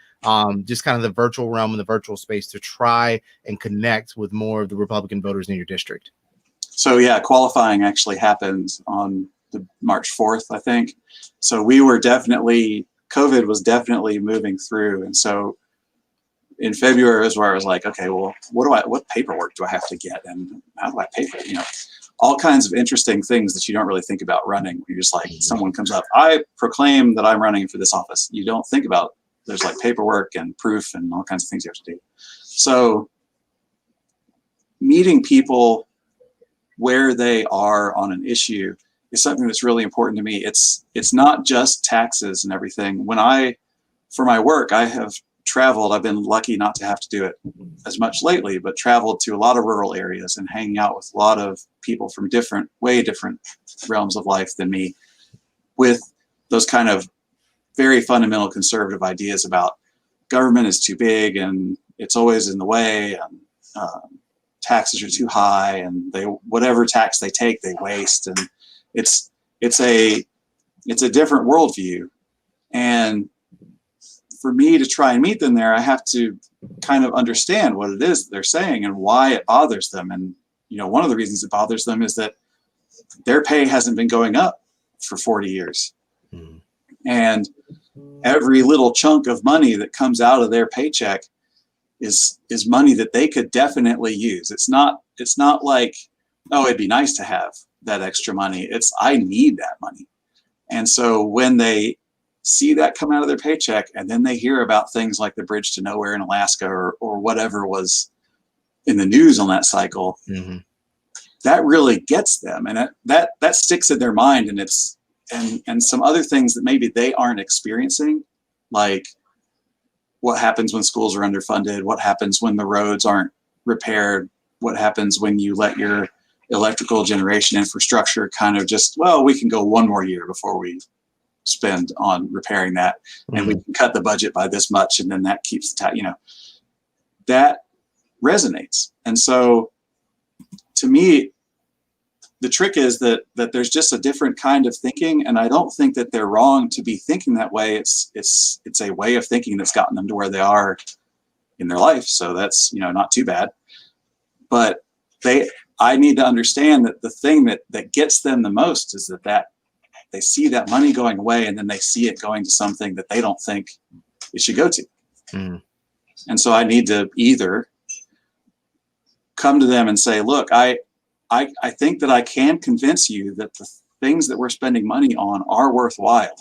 just kind of the virtual realm and the virtual space to try and connect with more of the Republican voters in your district? So yeah, qualifying actually happened on the March 4th, I think. So we were COVID was definitely moving through. And so in February is where I was like, okay, well, what paperwork do I have to get? And how do I pay for it? You know, all kinds of interesting things that you don't really think about running. You're just like, someone comes up, I proclaim that I'm running for this office. You don't think about, there's like paperwork and proof and all kinds of things you have to do. So meeting people where they are on an issue is something that's really important to me. It's not just taxes and everything. For my work, I have traveled. I've been lucky not to have to do it as much lately, but traveled to a lot of rural areas and hanging out with a lot of people from way different realms of life than me, with those kind of very fundamental conservative ideas about government is too big and it's always in the way, and taxes are too high, and whatever tax they take, they waste, and it's a different worldview. And for me to try and meet them there, I have to kind of understand what it is they're saying and why it bothers them. And, you know, one of the reasons it bothers them is that their pay hasn't been going up for 40 years. And every little chunk of money that comes out of their paycheck is money that they could definitely use. It's not like, oh, it'd be nice to have that extra money. It's, I need that money. And so when they see that come out of their paycheck, and then they hear about things like the bridge to nowhere in Alaska or whatever was in the news on that cycle, that really gets them, and that sticks in their mind. And it's and some other things that maybe they aren't experiencing, like what happens when schools are underfunded, what happens when the roads aren't repaired, what happens when you let your electrical generation infrastructure kind of just, well, we can go one more year before we spend on repairing that, and we can cut the budget by this much, and then that keeps the that resonates. And so to me, the trick is that there's just a different kind of thinking, and I don't think that they're wrong to be thinking that way. It's a way of thinking that's gotten them to where they are in their life, so that's not too bad. But I need to understand that the thing that gets them the most is that they see that money going away, and then they see it going to something that they don't think it should go to. And so I need to either come to them and say, look, I think that I can convince you that the things that we're spending money on are worthwhile,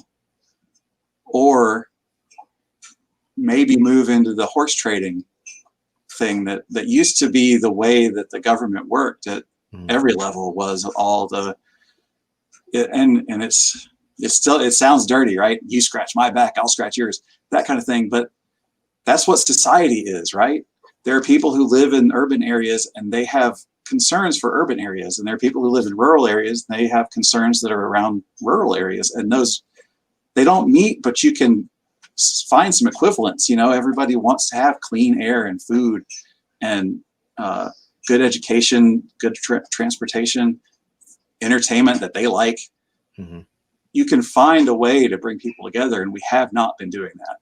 or maybe move into the horse trading thing that used to be the way that the government worked at every level, was all and it's still, it sounds dirty, right? You scratch my back, I'll scratch yours, that kind of thing. But that's what society is, right? There are people who live in urban areas and they have concerns for urban areas, and there are people who live in rural areas and they have concerns that are around rural areas, and those, they don't meet, but you can find some equivalents. Everybody wants to have clean air and food and good education, good transportation, entertainment that they like. You can find a way to bring people together, and we have not been doing that.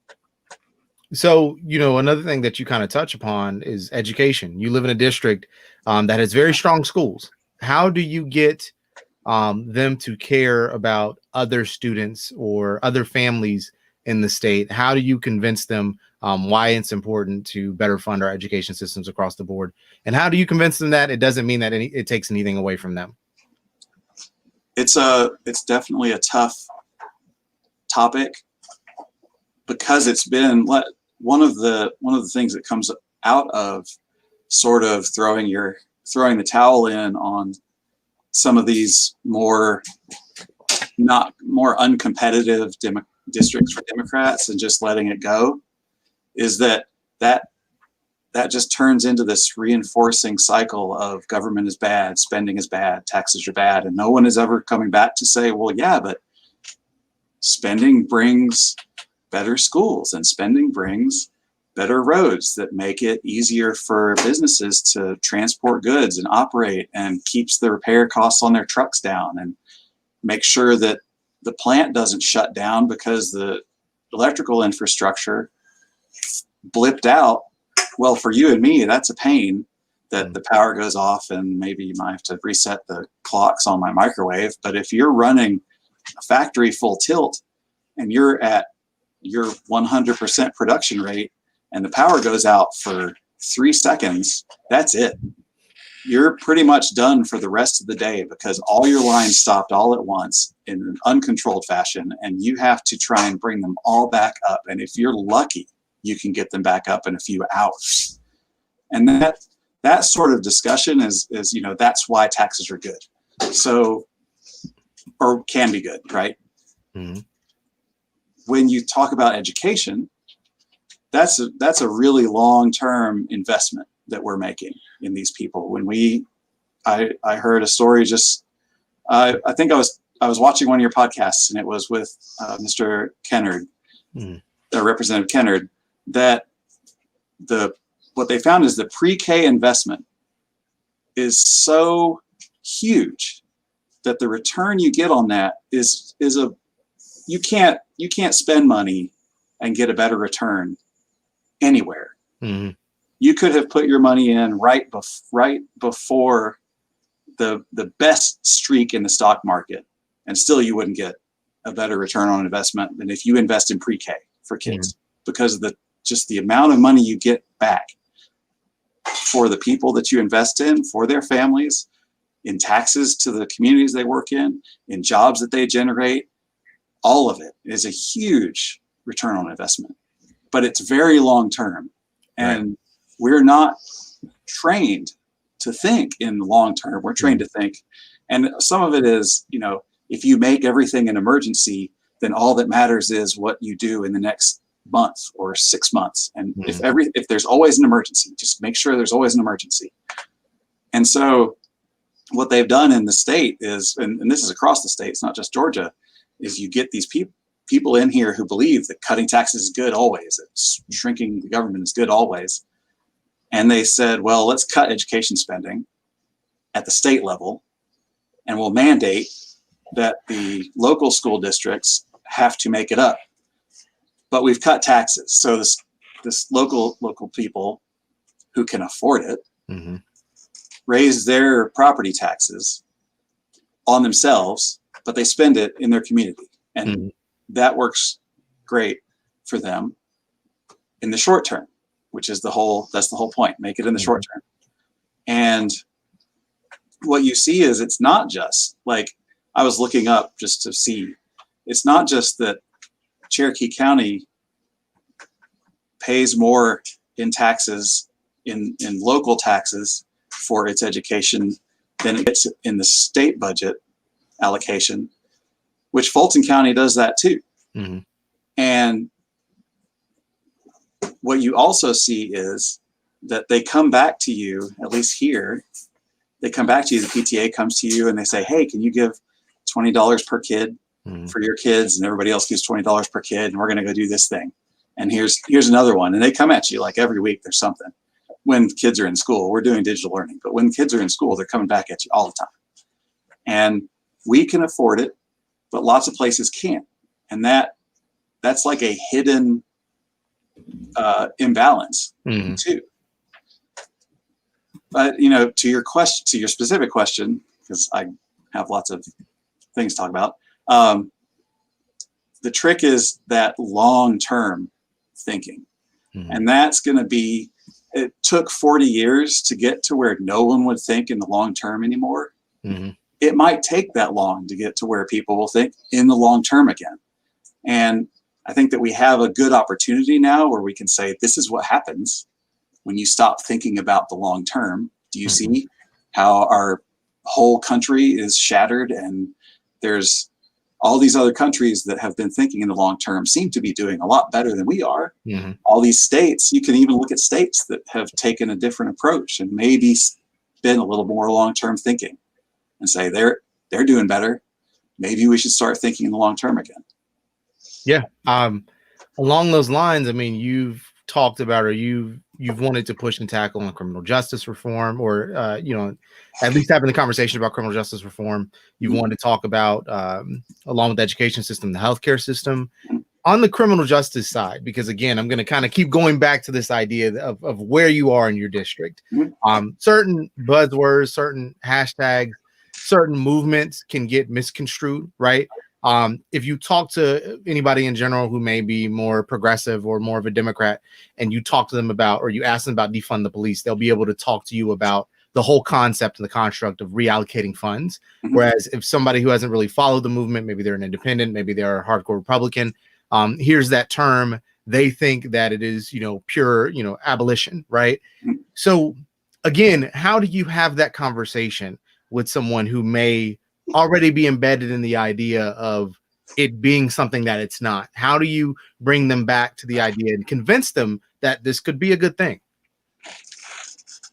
So, another thing that you kind of touch upon is education. You live in a district that has very strong schools. How do you get them to care about other students or other families in the state? How do you convince them why it's important to better fund our education systems across the board? And how do you convince them that it doesn't mean that it takes anything away from them? It's definitely a tough topic, because it's been one of the things that comes out of sort of throwing the towel in on some of these more uncompetitive districts for Democrats and just letting it go, is that just turns into this reinforcing cycle of government is bad, spending is bad, taxes are bad, and no one is ever coming back to say, well, yeah, but spending brings better schools, and spending brings better roads that make it easier for businesses to transport goods and operate, and keeps the repair costs on their trucks down, and make sure that the plant doesn't shut down because the electrical infrastructure blipped out. Well, for you and me, that's a pain that the power goes off, and maybe you might have to reset the clocks on my microwave. But if you're running a factory full tilt and you're at your 100% production rate and the power goes out for 3 seconds, that's it. You're pretty much done for the rest of the day, because all your lines stopped all at once in an uncontrolled fashion, and you have to try and bring them all back up. And if you're lucky, you can get them back up in a few hours. And that sort of discussion is that's why taxes are good. So, or can be good, right? When you talk about education, that's a really long-term investment that we're making in these people. When I heard a story I think I was watching one of your podcasts, and it was with Mr. Kennard, Representative Kennard, that what they found is the pre-K investment is so huge that the return you get on that is you can't spend money and get a better return anywhere. You could have put your money in right before the best streak in the stock market, and still you wouldn't get a better return on investment than if you invest in pre-K for kids, because of the amount of money you get back. for the people that you invest in, for their families, in taxes to the communities they work in jobs that they generate. All of it is a huge return on investment, but it's very long term. And we're not trained to think in the long term. We're trained to think. And some of it is, you know, if you make everything an emergency, then all that matters is what you do in the next month or 6 months. And if there's always an emergency, just make sure there's always an emergency. And so what they've done in the state is, and this is across the state, it's not just Georgia, is you get these people in here who believe that cutting taxes is good always, that shrinking the government is good always. And they said, well, let's cut education spending at the state level, and we'll mandate that the local school districts have to make it up. But we've cut taxes. So this local people who can afford it raise their property taxes on themselves, but they spend it in their community. And that works great for them in the short term, which is that's the whole point. Make it in the short term. And what you see is it's not just like, I was looking up just to see, it's not just that Cherokee County pays more in taxes, in local taxes for its education than it gets in the state budget allocation, which Fulton County does that too. And what you also see is that they come back to you, at least here, they come back to you, the PTA comes to you and they say, hey, can you give $20 per kid for your kids? And everybody else gives $20 per kid, and we're going to go do this thing. And here's another one. And they come at you like every week there's something. When kids are in school, we're doing digital learning, but when kids are in school, they're coming back at you all the time. And we can afford it, but lots of places can't. And that's like a hidden imbalance too. But you know, to your specific question, because I have lots of things to talk about. The trick is that long-term thinking. And that's going to be, it took 40 years to get to where no one would think in the long term anymore. It might take that long to get to where people will think in the long term again. And I think that we have a good opportunity now where we can say, this is what happens when you stop thinking about the long term. Do you see how our whole country is shattered, and there's all these other countries that have been thinking in the long term seem to be doing a lot better than we are. All these states, you can even look at states that have taken a different approach and maybe been a little more long-term thinking and say they're doing better. Maybe we should start thinking in the long term again. Yeah. Along those lines, I mean, you've talked about, or you've wanted to push and tackle on criminal justice reform, or you know, at least having the conversation about criminal justice reform. You've wanted to talk about, along with the education system, the healthcare system. On the criminal justice side, because again, I'm going to kind of keep going back to this idea of where you are in your district. Certain buzzwords, certain hashtags, certain movements can get misconstrued, right? If you talk to anybody in general who may be more progressive or more of a Democrat, and you talk to them about, or you ask them about defund the police, they'll be able to talk to you about the whole concept and the construct of reallocating funds. Whereas if somebody who hasn't really followed the movement, maybe they're an independent, maybe they're a hardcore Republican, here's that term, they think that it is, you know, pure, you know, abolition, right? So again, how do you have that conversation with someone who may already be embedded in the idea of it being something that it's not? How do you bring them back to the idea and convince them that this could be a good thing?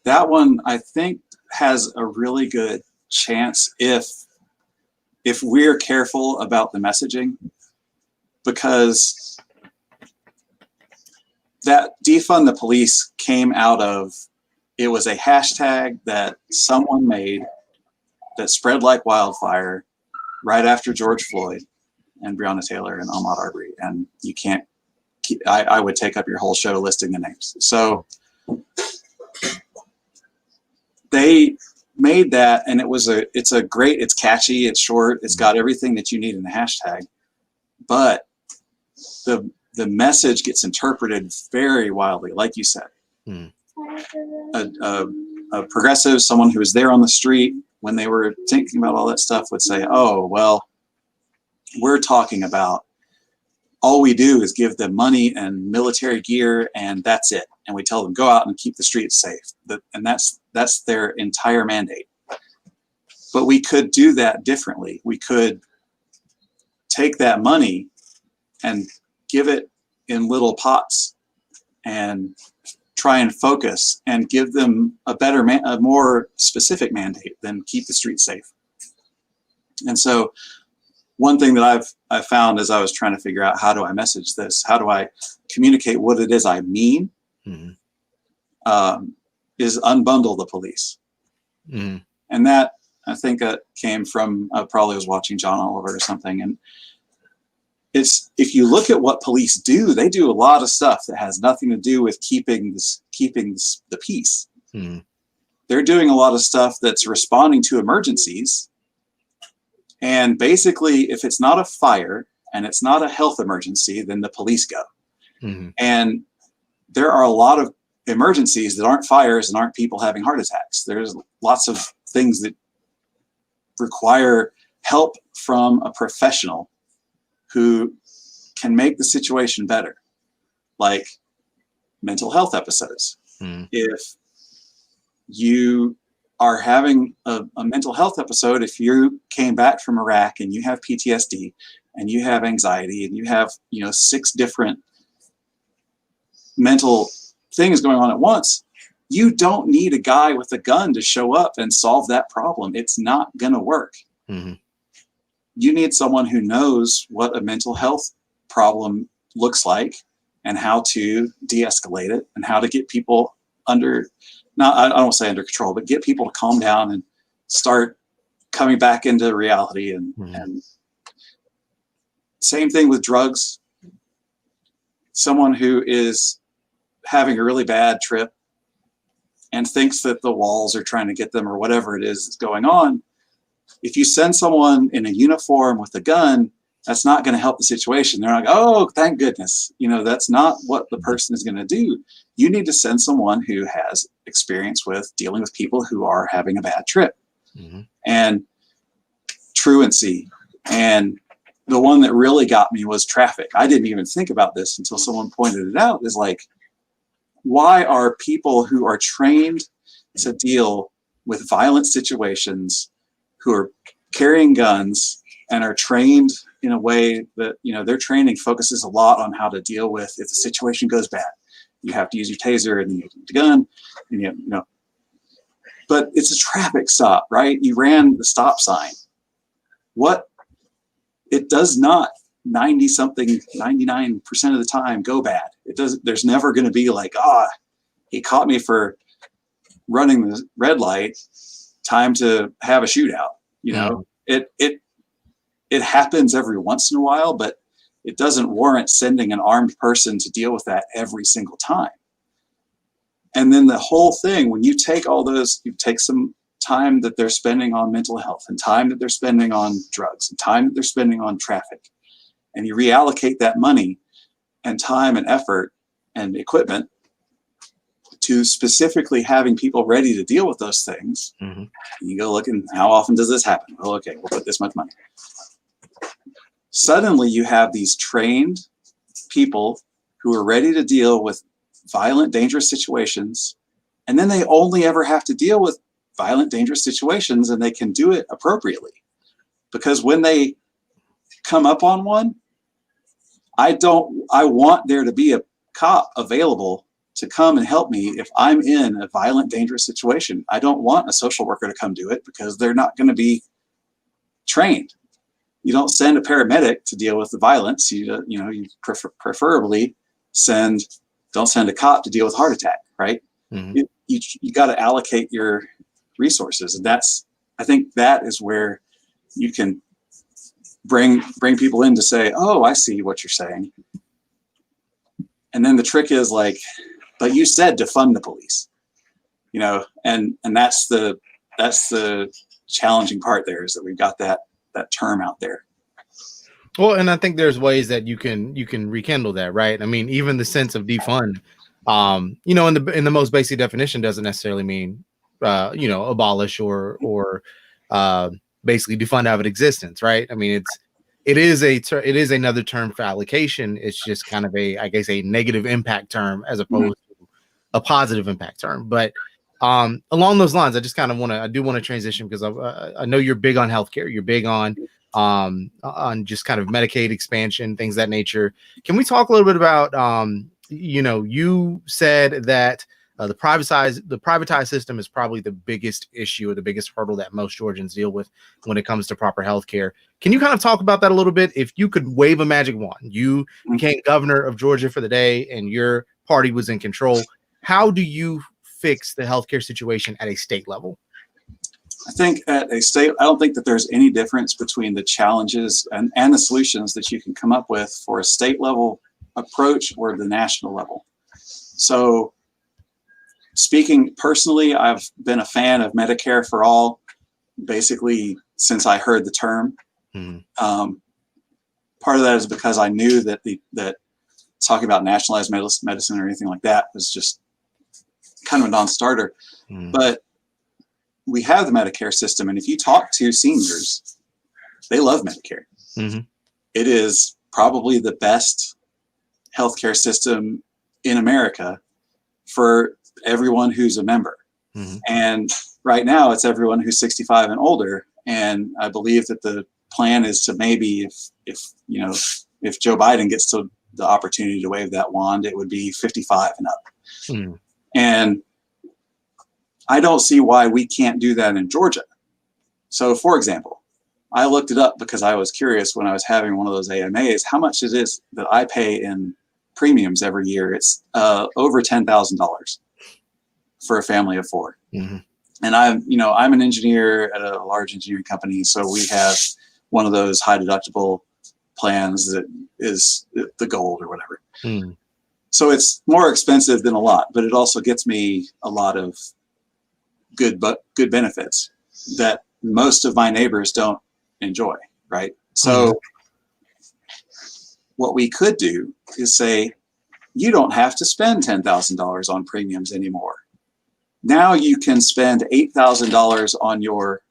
That one, I think, has a really good chance if we're careful about the messaging, because that defund the police came out of, it was a hashtag that someone made that spread like wildfire right after George Floyd and Breonna Taylor and Ahmaud Arbery. And you can't keep, I would take up your whole show listing the names. So they made that, and it's catchy, it's short, it's got everything that you need in the hashtag, but the message gets interpreted very wildly, like you said. a progressive, someone who was there on the street when they were thinking about all that stuff, would say, oh, well, we're talking about all we do is give them money and military gear, and that's it. And we tell them, go out and keep the streets safe. And that's their entire mandate. But we could do that differently. We could take that money and give it in little pots and try and focus and give them a more specific mandate than keep the streets safe. And so one thing that I've found as I was trying to figure out, how do I message this? How do I communicate what it is I mean? Is unbundle the police. And that, I think that came from, I probably was watching John Oliver or something. And it's, if you look at what police do, they do a lot of stuff that has nothing to do with keeping the peace. They're doing a lot of stuff that's responding to emergencies. And basically, if it's not a fire and it's not a health emergency, then the police go. And there are a lot of emergencies that aren't fires and aren't people having heart attacks. There's lots of things that require help from a professional who can make the situation better, like mental health episodes. If you are having a mental health episode, if you came back from Iraq and you have PTSD and you have anxiety and you have 6 different mental things going on at once, you don't need a guy with a gun to show up and solve that problem. It's not going to work. You need someone who knows what a mental health problem looks like and how to de-escalate it and how to get people I don't say under control, but get people to calm down and start coming back into reality. And same thing with drugs. Someone who is having a really bad trip and thinks that the walls are trying to get them or whatever it is that's going on, if you send someone in a uniform with a gun, that's not going to help the situation. They're like, oh, thank goodness. That's not what the person is going to do. You need to send someone who has experience with dealing with people who are having a bad trip. And truancy. And the one that really got me was traffic. I didn't even think about this until someone pointed it out. Is like, why are people who are trained to deal with violent situations, who are carrying guns and are trained in a way that, their training focuses a lot on how to deal with if the situation goes bad. You have to use your taser and then you use the gun, and but it's a traffic stop, right? You ran the stop sign. It does not 99% of the time go bad. There's never going to be like, he caught me for running the red light, time to have a shootout. It happens every once in a while, but it doesn't warrant sending an armed person to deal with that every single time. And then the whole thing, when you take all those, you take some time that they're spending on mental health and time that they're spending on drugs and time that they're spending on traffic, and you reallocate that money and time and effort and equipment to specifically having people ready to deal with those things. You go look, and how often does this happen? Well, okay, we'll put this much money. Suddenly you have these trained people who are ready to deal with violent, dangerous situations. And then they only ever have to deal with violent, dangerous situations, and they can do it appropriately. Because when they come up on one, I want there to be a cop available to come and help me if I'm in a violent, dangerous situation. I don't want a social worker to come do it because they're not going to be trained. You don't send a paramedic to deal with the violence. You preferably don't send a cop to deal with heart attack, right? You got to allocate your resources, and I think that is where you can bring people in to say, oh, I see what you're saying. And then the trick is like, but you said defund the police, and that's the challenging part there, is that we've got that term out there. Well, and I think there's ways that you can rekindle that, right? I mean, even the sense of defund, In the most basic definition doesn't necessarily mean abolish or basically defund out of existence, right? I mean, it is another term for allocation. It's just kind of a negative impact term as opposed to a positive impact term. But along those lines, I do want to transition because I know you're big on healthcare. You're big on just kind of Medicaid expansion, things of that nature. Can we talk a little bit about you said that the privatized system is probably the biggest issue or the biggest hurdle that most Georgians deal with when it comes to proper health care. Can you kind of talk about that a little bit? If you could wave a magic wand, you became governor of Georgia for the day and your party was in control, how do you fix the healthcare situation at a state level? I think at a state, I don't think that there's any difference between the challenges and the solutions that you can come up with for a state level approach or the national level. So speaking personally, I've been a fan of Medicare for All basically since I heard the term. Part of that is because I knew that that talking about nationalized medicine or anything like that was just kind of a non-starter. But we have the Medicare system, and if you talk to seniors, they love Medicare. It is probably the best healthcare system in America for everyone who's a member. And right now it's everyone who's 65 and older. And I believe that the plan is to maybe if Joe Biden gets to the opportunity to wave that wand, it would be 55 and up. And I don't see why we can't do that in Georgia. So for example, I looked it up because I was curious when I was having one of those AMAs, how much it is that I pay in premiums every year. It's over $10,000 for a family of four. And I'm an engineer at a large engineering company. So we have one of those high deductible plans that is the gold or whatever. So it's more expensive than a lot, but it also gets me a lot of good benefits that most of my neighbors don't enjoy, right? So what we could do is say, you don't have to spend $10,000 on premiums anymore. Now you can spend $8,000 on your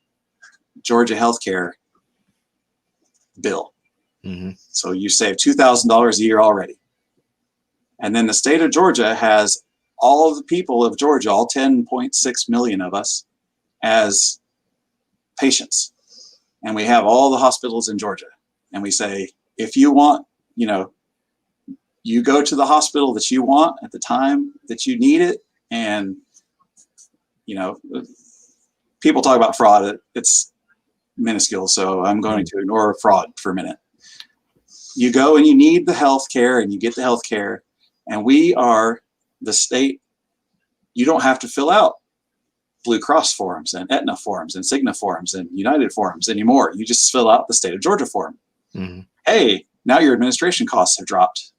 Georgia healthcare bill. So you save $2,000 a year already. And then the state of Georgia has all of the people of Georgia, all 10.6 million of us, as patients. And we have all the hospitals in Georgia. And we say, if you want, you go to the hospital that you want at the time that you need it. And, people talk about fraud. It's minuscule. So I'm going to ignore fraud for a minute. You go and you need the health care and you get the health care. And we are the state. You don't have to fill out Blue Cross forms and Aetna forms and Cigna forms and United forms anymore. You just fill out the state of Georgia form. Hey, now your administration costs have dropped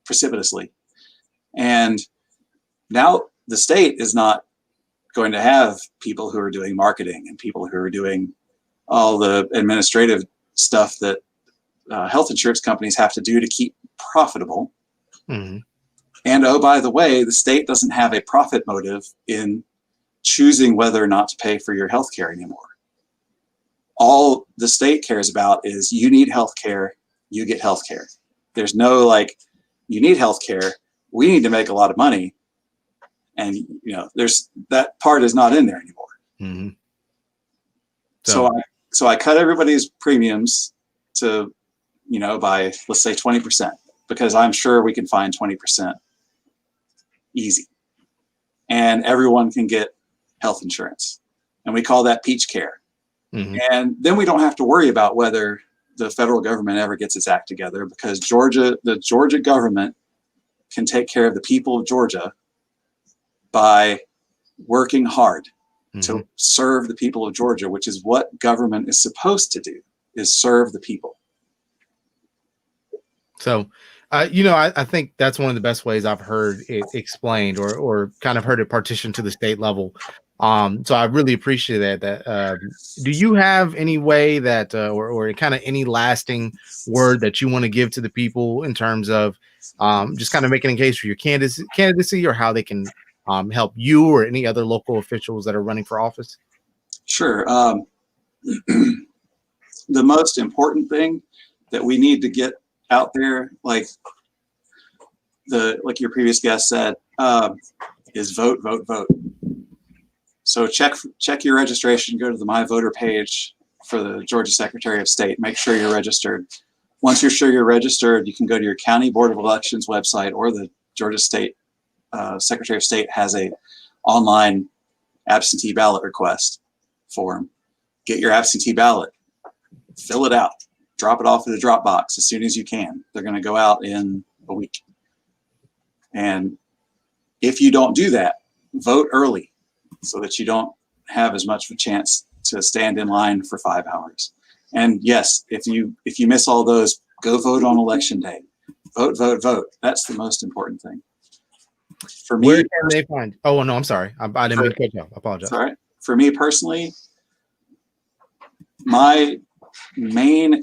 precipitously. And now the state is not going to have people who are doing marketing and people who are doing all the administrative stuff that health insurance companies have to do to keep profitable. And oh, by the way, the state doesn't have a profit motive in choosing whether or not to pay for your health care anymore. All the state cares about is you need health care, you get health care. There's no you need health care, we need to make a lot of money. And, there's that part is not in there anymore. So I cut everybody's premiums to, by, let's say 20%, because I'm sure we can find 20% easy. And everyone can get health insurance. And we call that Peach Care. And then we don't have to worry about whether the federal government ever gets its act together, because the Georgia government can take care of the people of Georgia by working hard to serve the people of Georgia, which is what government is supposed to do, is serve the people. So, I think that's one of the best ways I've heard it explained or kind of heard it partitioned to the state level. So I really appreciate that. Do you have any way that, or kind of any lasting word that you want to give to the people in terms of just kind of making a case for your candidacy, or how they can help you or any other local officials that are running for office? Sure. The most important thing that we need to get out there, like your previous guest said, is vote, vote, vote. So check your registration. Go to the My Voter page for the Georgia Secretary of State. Make sure you're registered. Once you're sure you're registered, you can go to your County Board of Elections website, or the Georgia State Secretary of State has a online absentee ballot request form. Get your absentee ballot, fill it out, drop it off in the drop box as soon as you can. They're going to go out in a week. And if you don't do that, vote early so that you don't have as much of a chance to stand in line for 5 hours. And yes, if you miss all those, go vote on election day. Vote, vote, vote. That's the most important thing. For me, where can they find? Oh no, I'm sorry. I didn't mean to cut you off. I apologize. All right. For me personally, my main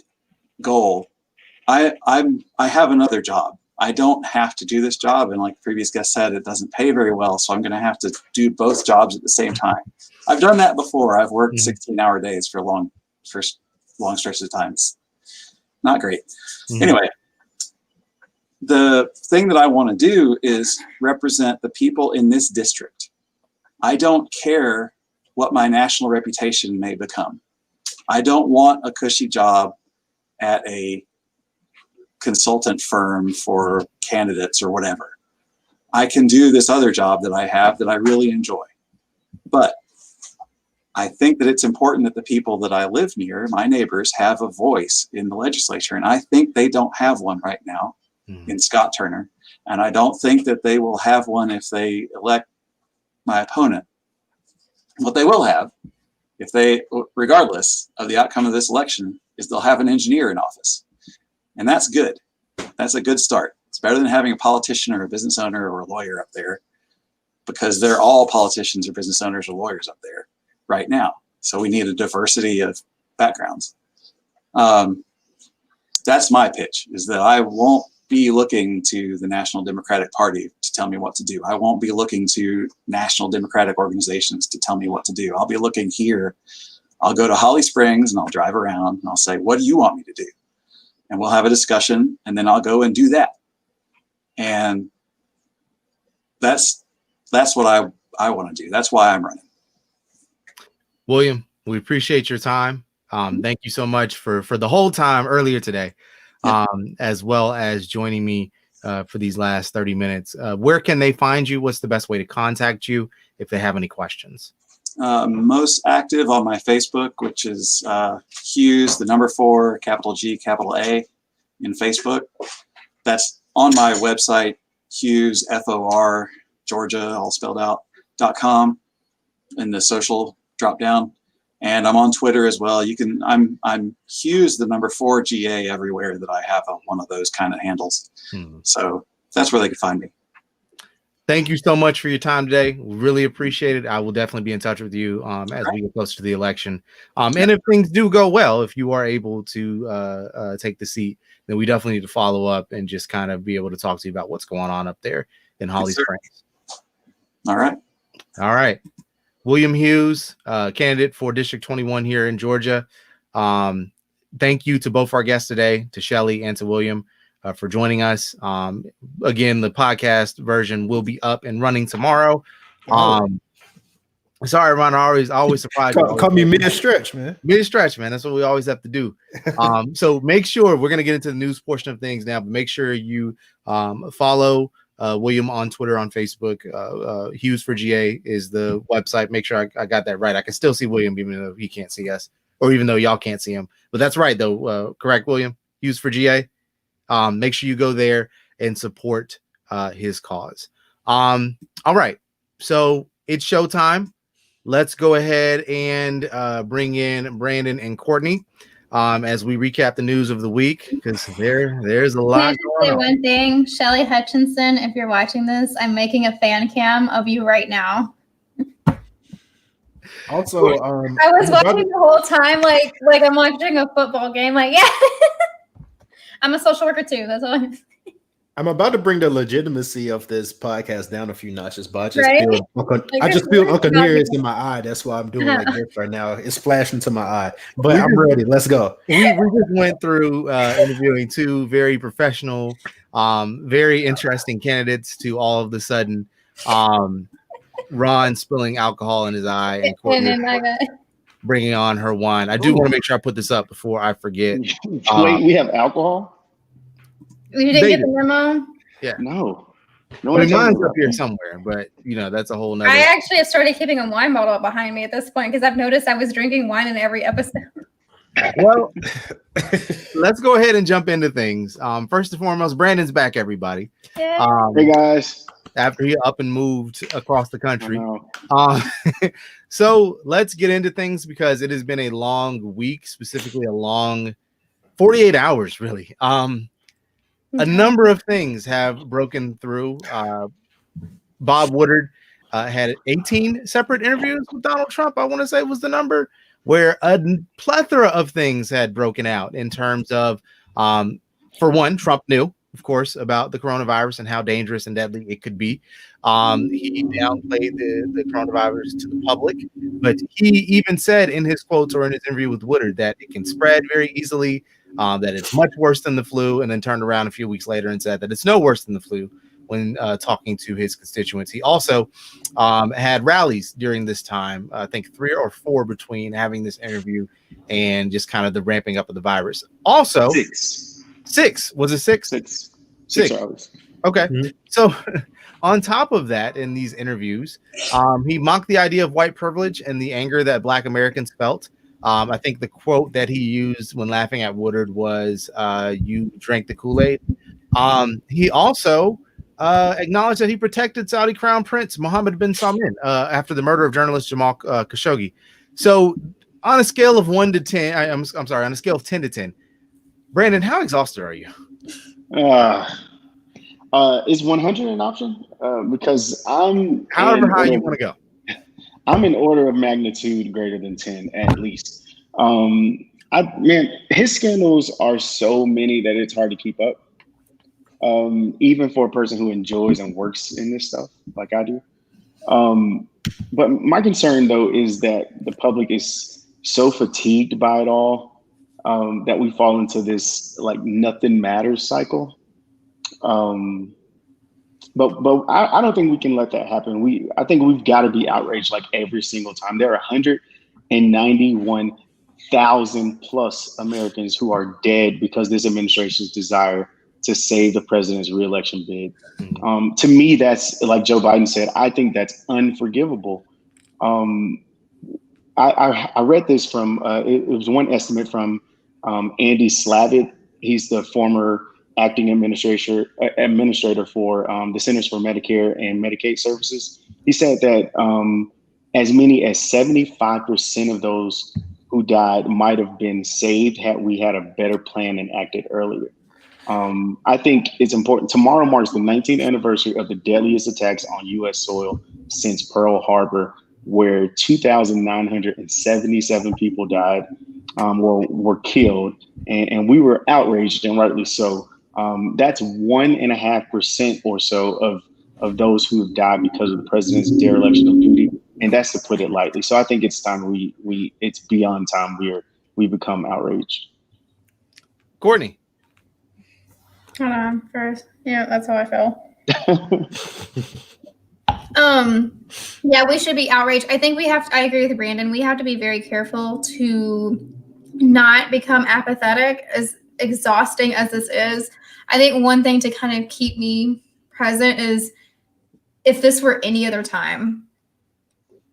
goal, I have another job. I don't have to do this job, and like the previous guest said, it doesn't pay very well, so I'm going to have to do both jobs at the same time. I've done that before. I've worked 16-hour days for long stretches of time. It's not great. Anyway, the thing that I want to do is represent the people in this district. I don't care what my national reputation may become. I don't want a cushy job at a consultant firm for candidates or whatever. I can do this other job that I have that I really enjoy. But I think that it's important that the people that I live near, my neighbors, have a voice in the legislature. And I think they don't have one right now in Scott Turner. And I don't think that they will have one if they elect my opponent. What they will have, regardless of the outcome of this election, is they'll have an engineer in office. And that's good. That's a good start. It's better than having a politician or a business owner or a lawyer up there, because they're all politicians or business owners or lawyers up there right now. So we need a diversity of backgrounds. That's my pitch, is that I won't be looking to the National Democratic Party to tell me what to do. I won't be looking to national Democratic organizations to tell me what to do. I'll be looking here. I'll go to Holly Springs and I'll drive around and I'll say, what do you want me to do? And we'll have a discussion, and then I'll go and do that. And that's what I want to do. That's why I'm running. William, we appreciate your time. Thank you so much for the whole time earlier today, as well as joining me for these last 30 minutes. Where can they find you? What's the best way to contact you if they have any questions? Most active on my Facebook, which is Hughes, the number 4, capital G, capital A in Facebook. That's on my website, Hughes, FOR, Georgia, all spelled out, .com in the social drop down. And I'm on Twitter as well. I'm Hughes, the number 4 GA everywhere that I have one of those kind of handles. So that's where they can find me. Thank you so much for your time today. We really appreciate it. I will definitely be in touch with you as we get closer to the election. And if things do go well, if you are able to take the seat, then we definitely need to follow up and just kind of be able to talk to you about what's going on up there in Holly Springs. All right. All right. William Hughes, candidate for District 21 here in Georgia. Thank you to both our guests today, to Shelly and to William, for joining us. Again, the podcast version will be up and running tomorrow. Sorry, Ron, I always surprise you. Call me mid-stretch, man. Mid-stretch, man. That's what we always have to do. So make sure, we're going to get into the news portion of things now, but make sure you follow William on Twitter, on Facebook. Hughes for GA is the website. Make sure I got that right. I can still see William even though he can't see us, or even though y'all can't see him. But that's right, though. Correct, William? Hughes for GA. Make sure you go there and support his cause. All right. So it's showtime. Let's go ahead and bring in Brandon and Courtney as we recap the news of the week, because there's a lot going on. One thing, Shelly Hutchinson, if you're watching this, I'm making a fan cam of you right now. Also, I was watching the whole time, like I'm watching a football game. Like, yeah, I'm a social worker too. That's all. I'm about to bring the legitimacy of this podcast down a few notches, but I just Right? feel Like, I just feel there's Uncle not Nearest even- in my eye. That's why I'm doing like this right now. It's flashing to my eye, but I'm ready. Let's go. We just went through interviewing two very professional, very interesting candidates to all of the sudden Ron spilling alcohol in his eye and And Courtney then I got bringing on her wine. I do want to make sure I put this up before I forget. Wait, we have alcohol? you didn't get the memo. No. I mean, mine's up here somewhere, but that's a whole nother. I actually have started keeping a wine bottle behind me at this point because I've noticed I was drinking wine in every episode. Well, let's go ahead and jump into things. First and foremost, Brandon's back, everybody. Yeah. Hey guys. After he up and moved across the country. I So let's get into things because it has been a long week, specifically a long 48 hours, really. A number of things have broken through. Bob Woodward had 18 separate interviews with Donald Trump, I want to say was the number, where a plethora of things had broken out in terms of, for one, Trump knew, of course, about the coronavirus and how dangerous and deadly it could be. He downplayed the coronavirus to the public, but he even said in his quotes or in his interview with Woodward that it can spread very easily, that it's much worse than the flu, and then turned around a few weeks later and said that it's no worse than the flu when talking to his constituents. He also had rallies during this time, I think 3 or 4 between having this interview and just kind of the ramping up of the virus. Also, 6. Was it 6? 6 hours. Okay. Mm-hmm. So on top of that, in these interviews, he mocked the idea of white privilege and the anger that Black Americans felt. I think the quote that he used when laughing at Woodward was, "You drank the Kool-Aid." He also acknowledged that he protected Saudi Crown Prince Mohammed bin Salman after the murder of journalist Jamal Khashoggi. So on a scale of 1 to 10, I'm sorry, on a scale of 10 to 10, Brandon, how exhausted are you? Is 100 an option? Because I'm however high you want to go. I'm in order of magnitude greater than 10 at least. His scandals are so many that it's hard to keep up. Even for a person who enjoys and works in this stuff like I do. But my concern though is that the public is so fatigued by it all that we fall into this like nothing matters cycle. But I don't think we can let that happen. I think we've got to be outraged like every single time. There are 191,000 plus Americans who are dead because this administration's desire to save the president's reelection bid. To me, that's like Joe Biden said, I think that's unforgivable. I read this from, it was one estimate from Andy Slavitt. He's the former acting administrator for the Centers for Medicare and Medicaid Services. He said that as many as 75% of those who died might have been saved had we had a better plan and acted earlier. I think it's important. Tomorrow marks the 19th anniversary of the deadliest attacks on U.S. soil since Pearl Harbor, where 2,977 people died, were killed, and we were outraged, and rightly so. That's 1.5% or so of those who have died because of the president's dereliction of duty, and that's to put it lightly. So I think it's time it's beyond time we become outraged. Courtney. Hold on first. Yeah, that's how I feel. Yeah, we should be outraged. I think I agree with Brandon. We have to be very careful to not become apathetic, as exhausting as this is. I think one thing to kind of keep me present is if this were any other time,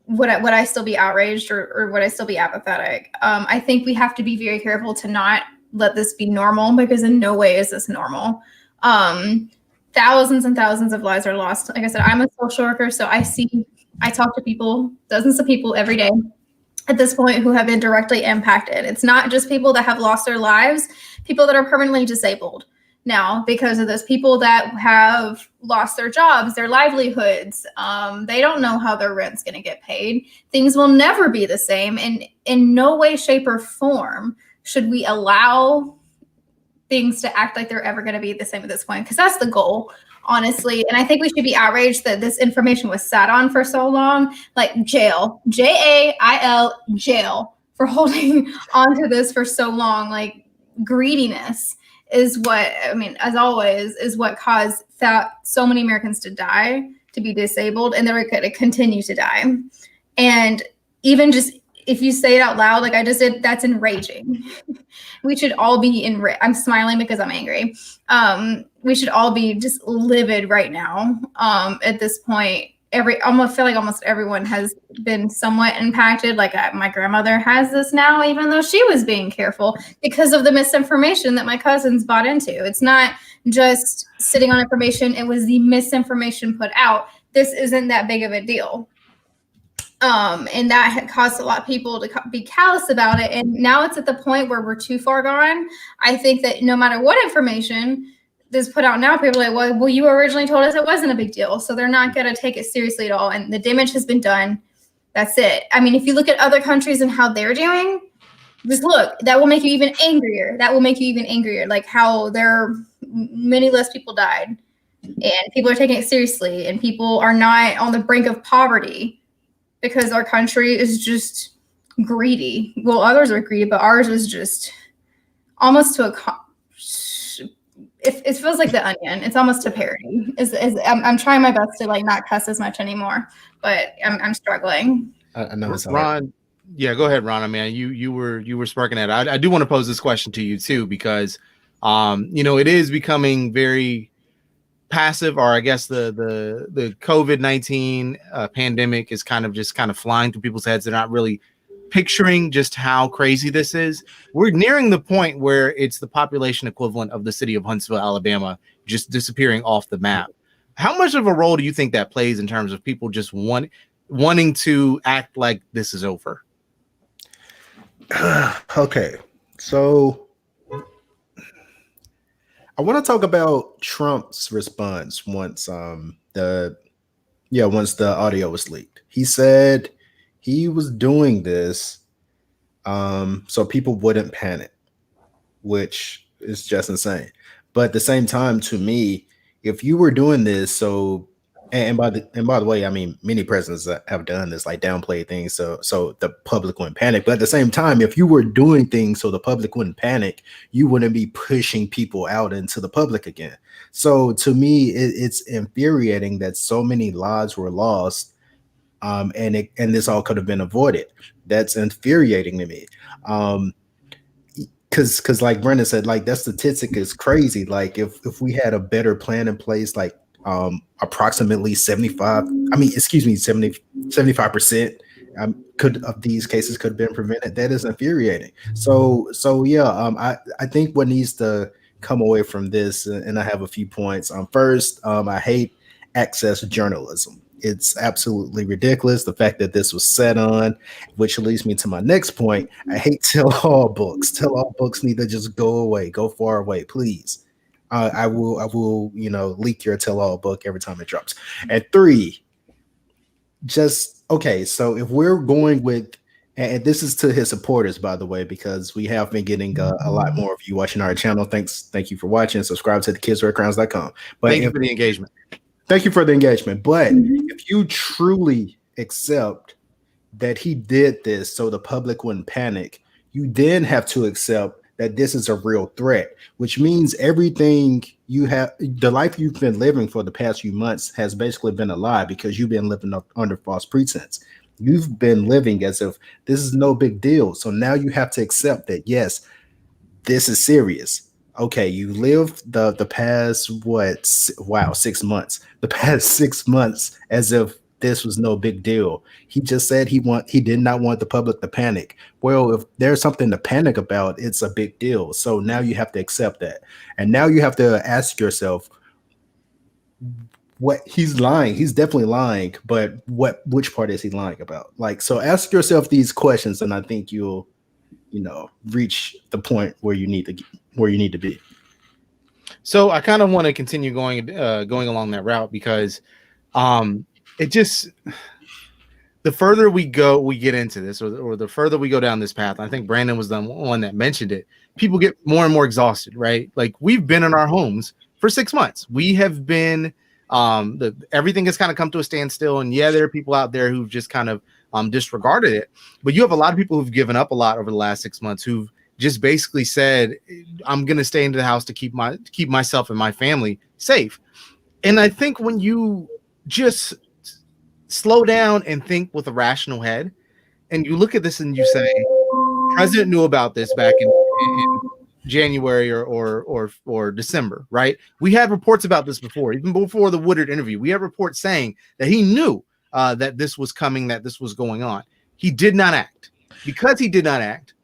would I still be outraged or would I still be apathetic? I think we have to be very careful to not let this be normal, because in no way is this normal. Thousands and thousands of lives are lost. Like I said, I'm a social worker, so I talk to people, dozens of people every day at this point who have been directly impacted. It's not just people that have lost their lives, people that are permanently disabled. now because of this. People that have lost their jobs, their livelihoods, they don't know how their rent's going to get paid. Things will never be the same. And in no way, shape, or form should we allow things to act like they're ever going to be the same at this point, because that's the goal, honestly. And I think we should be outraged that this information was sat on for so long, like jail, jail, jail, for holding onto this for so long. Like, greediness is what, I mean, as always, is what caused so many Americans to die, to be disabled, and they're going to continue to die. And even just if you say it out loud, like I just did, that's enraging. We should all be I'm smiling because I'm angry. We should all be just livid right now. At this point, almost feel like almost everyone has been somewhat impacted. Like my grandmother has this now, even though she was being careful because of the misinformation that my cousins bought into. It's not just sitting on information. It was the misinformation put out. This isn't that big of a deal. And that had caused a lot of people to be callous about it. And now it's at the point where we're too far gone. I think that no matter what information is put out now, people are like, well, you originally told us it wasn't a big deal. So they're not going to take it seriously at all. And the damage has been done. That's it. I mean, if you look at other countries and how they're doing, just look, that will make you even angrier. Like how many less people died, and people are taking it seriously, and people are not on the brink of poverty because our country is just greedy. Well, others are greedy, but ours is just almost to it feels like the Onion. It's almost to parody. I'm trying my best to like not cuss as much anymore, but I'm struggling. I know it's Ron. Yeah, go ahead, Ron. I mean, you were sparking that. I do want to pose this question to you too, because it is becoming very passive, or I guess the COVID-19 pandemic is kind of flying through people's heads. They're not really picturing just how crazy this is. We're nearing the point where it's the population equivalent of the city of Huntsville, Alabama, just disappearing off the map. How much of a role do you think that plays in terms of people just wanting to act like this is over? Okay, so I want to talk about Trump's response once the audio was leaked. He said he was doing this so people wouldn't panic, which is just insane. But at the same time, to me, if you were doing this, and by the way, I mean, many presidents have done this, like downplay things so the public wouldn't panic. But at the same time, if you were doing things so the public wouldn't panic, you wouldn't be pushing people out into the public again. So to me, it's infuriating that so many lives were lost, and this all could have been avoided. That's infuriating to me. Because like Brendan said, like that statistic is crazy. Like if we had a better plan in place, like approximately 75% of these cases could have been prevented. That is infuriating. So yeah, I think what needs to come away from this, and I have a few points. First, I hate access journalism. It's absolutely ridiculous, the fact that this was set on, which leads me to my next point. I hate tell-all books. Tell-all books need to just go away, go far away, please. I will, leak your tell-all book every time it drops. And 3, okay. So if we're going with, and this is to his supporters, by the way, because we have been getting a lot more of you watching our channel. Thank you for watching. Subscribe to thekidswearcrowns.com. But Thank you for the engagement. Thank you for the engagement. But if you truly accept that he did this so the public wouldn't panic, you then have to accept that this is a real threat, which means everything the life you've been living for the past few months has basically been a lie, because you've been living under false pretense. You've been living as if this is no big deal. So now you have to accept that, yes, this is serious. Okay, you lived the past 6 months. The past 6 months as if this was no big deal. He just said he did not want the public to panic. Well, if there's something to panic about, it's a big deal. So now you have to accept that. And now you have to ask yourself, what he's lying. He's definitely lying, but which part is he lying about? Like, so ask yourself these questions, and I think you'll reach the point where you need to be. So I kind of want to continue going along that route because it just, the further we get into this, or the further we go down this path, I think Brandon was the one that mentioned it, people get more and more exhausted, right? Like, we've been in our homes for 6 months. We have been, everything has kind of come to a standstill. And yeah, there are people out there who've just kind of disregarded it. But you have a lot of people who've given up a lot over the last 6 months, who've just basically said, I'm going to stay into the house to keep myself and my family safe. And I think when you just slow down and think with a rational head, and you look at this and you say, President knew about this back in January or December, right? We had reports about this before, even before the Woodward interview. We had reports saying that he knew that this was coming, that this was going on. He did not act. Because he did not act,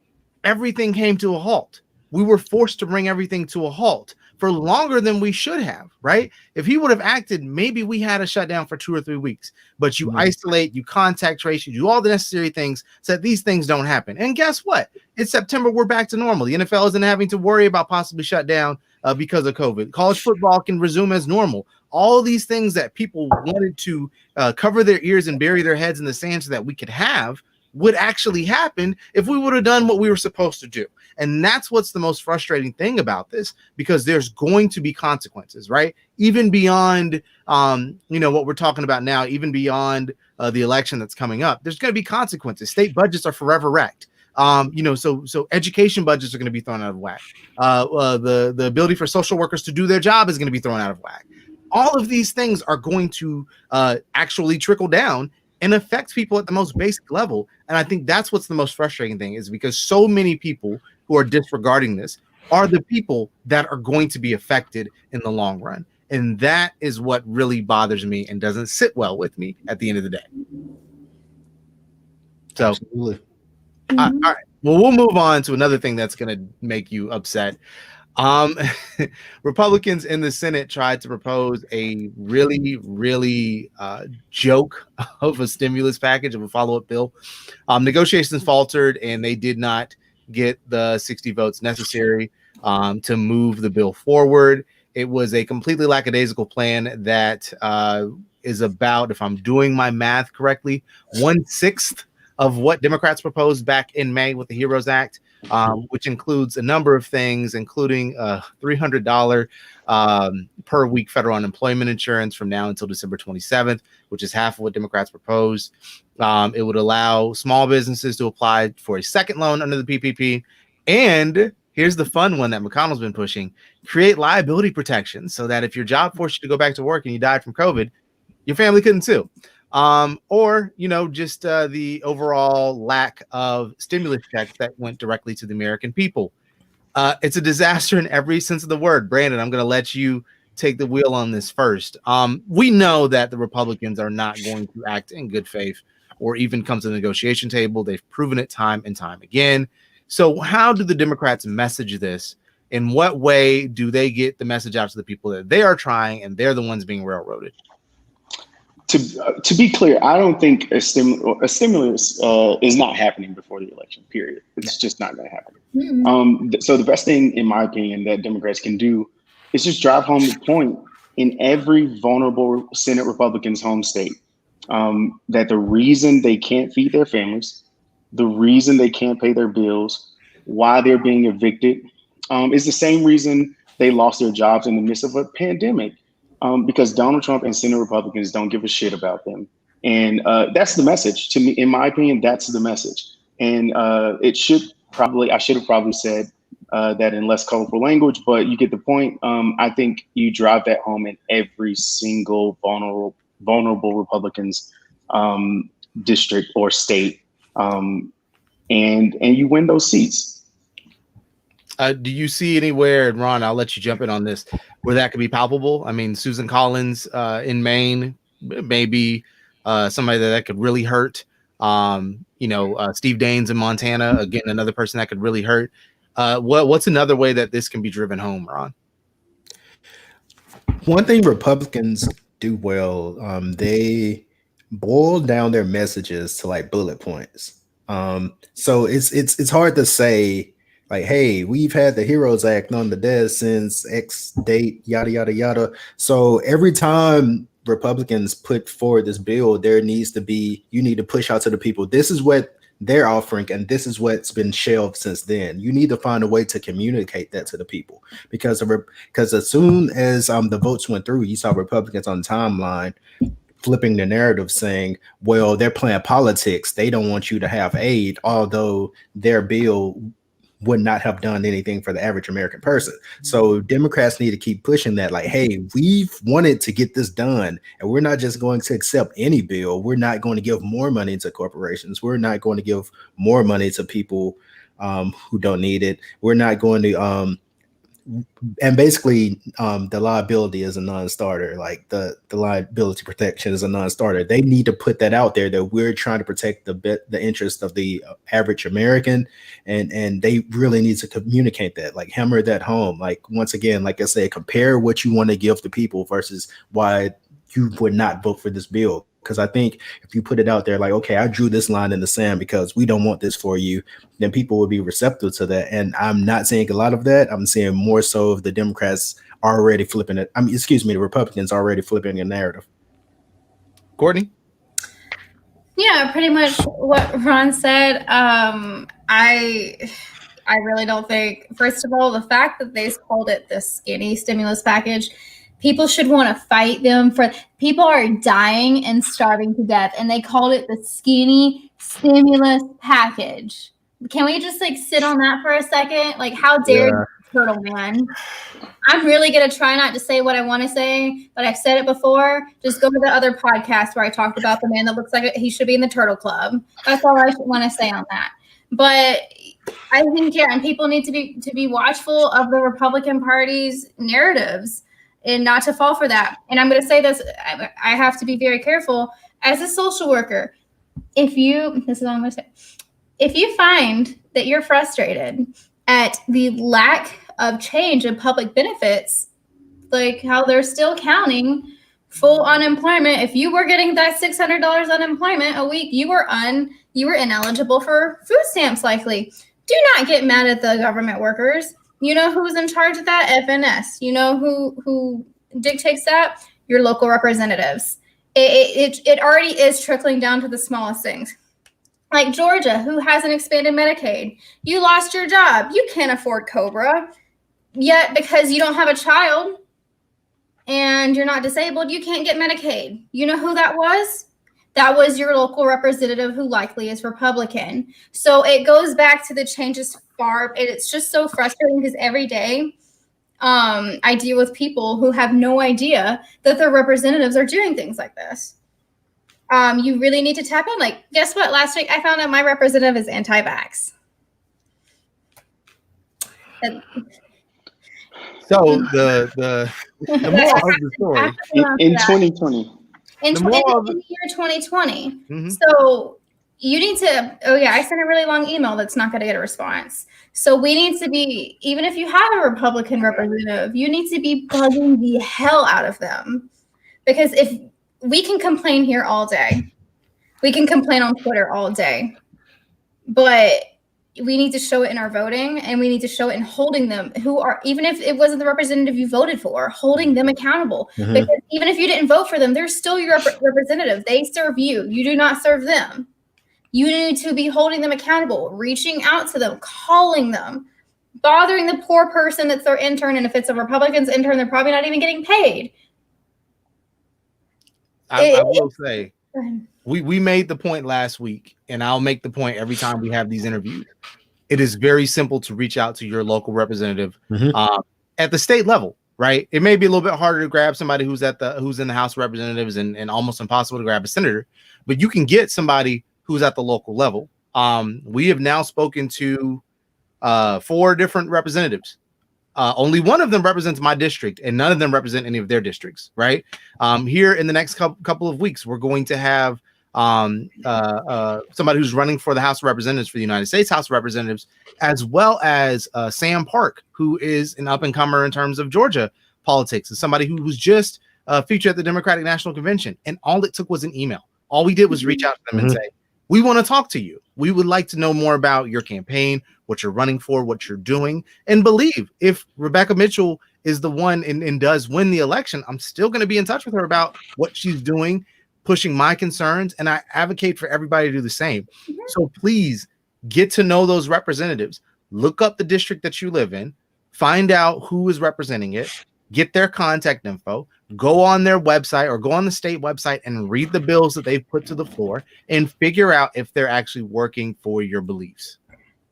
everything came to a halt. We were forced to bring everything to a halt for longer than we should have, right? If he would have acted, maybe we had a shutdown for 2 or 3 weeks. But you isolate, you contact trace, you do all the necessary things so that these things don't happen. And guess what? It's September. We're back to normal. The NFL isn't having to worry about possibly shut down because of COVID. College football can resume as normal. All these things that people wanted to cover their ears and bury their heads in the sand so that we could have would actually happen if we would have done what we were supposed to do. And that's what's the most frustrating thing about this, because there's going to be consequences, right? Even beyond, what we're talking about now, even beyond the election that's coming up, there's going to be consequences. State budgets are forever wrecked. So education budgets are going to be thrown out of whack. The ability for social workers to do their job is going to be thrown out of whack. All of these things are going to actually trickle down and affects people at the most basic level. And I think that's what's the most frustrating thing, is because so many people who are disregarding this are the people that are going to be affected in the long run. And that is what really bothers me and doesn't sit well with me at the end of the day. So, Absolutely. All right. Well, we'll move on to another thing that's going to make you upset. Republicans in the Senate tried to propose a really joke of a stimulus package, of a follow-up bill. Negotiations faltered, and they did not get the 60 votes necessary to move the bill forward. It was a completely lackadaisical plan that is about, if I'm doing my math correctly, 1/6 of what Democrats proposed back in May with the HEROES Act, which includes a number of things, including $300 per week federal unemployment insurance from now until December 27th, which is half of what Democrats proposed. It would allow small businesses to apply for a second loan under the PPP. And here's the fun one that McConnell's been pushing: create liability protection so that if your job forced you to go back to work and you died from COVID, your family couldn't sue. Or just the overall lack of stimulus checks that went directly to the American people. It's a disaster in every sense of the word. Brandon, I'm going to let you take the wheel on this first. We know that the Republicans are not going to act in good faith or even come to the negotiation table. They've proven it time and time again. So how do the Democrats message this? In what way do they get the message out to the people that they are trying and they're the ones being railroaded? To be clear, I don't think a stimulus is not happening before the election, period. It's just not going to happen. Mm-hmm. So the best thing, in my opinion, that Democrats can do is just drive home the point in every vulnerable Senate Republican's home state, that the reason they can't feed their families, the reason they can't pay their bills, why they're being evicted, is the same reason they lost their jobs in the midst of a pandemic. Because Donald Trump and Senate Republicans don't give a shit about them. And that's the message to me. In my opinion, that's the message. And I should have probably said that in less colorful language, but you get the point. I think you drive that home in every single vulnerable Republicans district or state, and you win those seats. Do you see anywhere, and Ron, I'll let you jump in on this, where that could be palpable? I mean, Susan Collins in Maine, maybe somebody that could really hurt. Steve Daines in Montana, again, another person that could really hurt. What's another way that this can be driven home, Ron? One thing Republicans do well, they boil down their messages to like bullet points. So it's hard to say Like, hey, we've had the Heroes Act on the desk since X date, yada, yada, yada. So every time Republicans put forward this bill, you need to push out to the people. This is what they're offering, and this is what's been shelved since then. You need to find a way to communicate that to the people, because as soon as the votes went through, you saw Republicans on the timeline flipping the narrative saying, well, they're playing politics. They don't want you to have aid, although their bill would not have done anything for the average American person. So Democrats need to keep pushing that, like, hey, we've wanted to get this done, and we're not just going to accept any bill. We're not going to give more money to corporations. We're not going to give more money to people who don't need it. We're not going to and basically the liability is a non-starter. Like the liability protection is a non-starter. They need to put that out there, that we're trying to protect the interest of the average American, and they really need to communicate that, like hammer that home. Like, once again, like I said, compare what you want to give to people versus why you would not vote for this bill. Because I think if you put it out there, like, okay, I drew this line in the sand because we don't want this for you, then people will be receptive to that. And I'm not seeing a lot of that. I'm seeing more so of the Democrats already flipping it. The Republicans already flipping a narrative. Courtney? Yeah, pretty much what Ron said. I really don't think, first of all, the fact that they called it the skinny stimulus package, people should want to fight them for. People are dying and starving to death, and they called it the skinny stimulus package. Can we just sit on that for a second? Like, how dare you, Turtle Man? I'm really gonna try not to say what I want to say, but I've said it before. Just go to the other podcast where I talked about the man that looks like he should be in the Turtle Club. That's all I want to say on that. But I think, and people need to be watchful of the Republican Party's narratives, and not to fall for that. And I'm going to say this, I have to be very careful as a social worker. If you find that you're frustrated at the lack of change in public benefits, like how they're still counting full unemployment, if you were getting that $600 unemployment a week, you were ineligible for food stamps likely. Do not get mad at the government workers. You know who's in charge of that? FNS. You know who dictates that? Your local representatives. It already is trickling down to the smallest things. Like Georgia, who hasn't expanded Medicaid. You lost your job. You can't afford COBRA. Yet, because you don't have a child and you're not disabled, you can't get Medicaid. You know who that was? That was your local representative, who likely is Republican. So it goes back to the changes far. It's just so frustrating because every day I deal with people who have no idea that their representatives are doing things like this. You really need to tap in. Like, guess what? Last week I found out my representative is anti-vax. So the moral of the story in 2020. In the year 2020. Mm-hmm. So you need to, I sent a really long email that's not going to get a response. So we need to be, even if you have a Republican representative, you need to be bugging the hell out of them. Because if we can complain here all day, we can complain on Twitter all day, but we need to show it in our voting, and we need to show it in holding them, who are, even if it wasn't the representative you voted for, holding them accountable. Mm-hmm. Because even if you didn't vote for them, they're still your representative. They serve you. You do not serve them. You need to be holding them accountable, reaching out to them, calling them, bothering the poor person that's their intern. And if it's a Republican's intern, they're probably not even getting paid. I will say, we made the point last week, and I'll make the point every time we have these interviews. It is very simple to reach out to your local representative at the state level, right? It may be a little bit harder to grab somebody who's in the House of Representatives, and almost impossible to grab a senator, but you can get somebody who's at the local level. We have now spoken to 4 different representatives. Only one of them represents my district, and none of them represent any of their districts, right? Here in the next couple of weeks, we're going to have somebody who's running for the House of Representatives for the United States House of Representatives, as well as Sam Park, who is an up-and-comer in terms of Georgia politics, and somebody who was just featured at the Democratic National Convention. And all it took was an email. All we did was reach out to them and say, we want to talk to you. We would like to know more about your campaign, what you're running for, what you're doing. And believe, if Rebecca Mitchell is the one and does win the election, I'm still going to be in touch with her about what she's doing, pushing my concerns, and I advocate for everybody to do the same. So please get to know those representatives. Look up the district that you live in, find out who is representing it, get their contact info, go on their website or go on the state website and read the bills that they've put to the floor and figure out if they're actually working for your beliefs.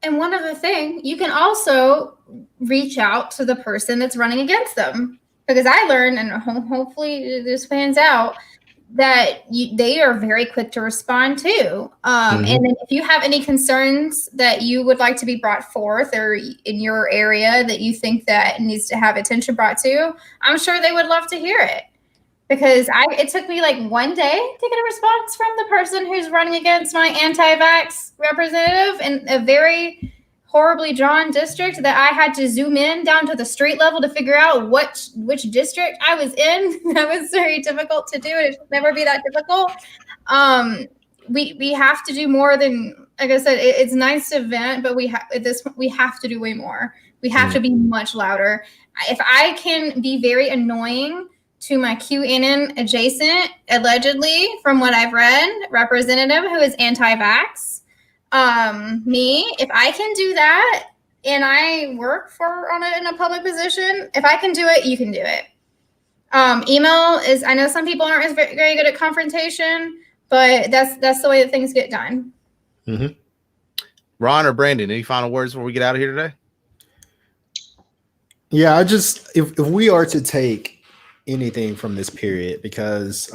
And one other thing, you can also reach out to the person that's running against them, because I learned, and hopefully this pans out, that they are very quick to respond too. And then if you have any concerns that you would like to be brought forth or in your area that you think that needs to have attention brought to, I'm sure they would love to hear it. Because it took me like one day to get a response from the person who's running against my anti-vax representative in a very horribly drawn district that I had to zoom in down to the street level to figure out which district I was in. That was very difficult to do, and it should never be that difficult. We have to do more than, like I said, it's nice to vent, but we have to do way more. We have to be much louder. If I can be very annoying to my QAnon adjacent, allegedly, from what I've read, representative who is anti-vax, if I can do that and I work in a public position, if I can do it, you can do it. Email is, I know some people aren't as very good at confrontation, but that's the way that things get done. Ron or Brandon, any final words before we get out of here today? Yeah, if we are to take anything from this period, because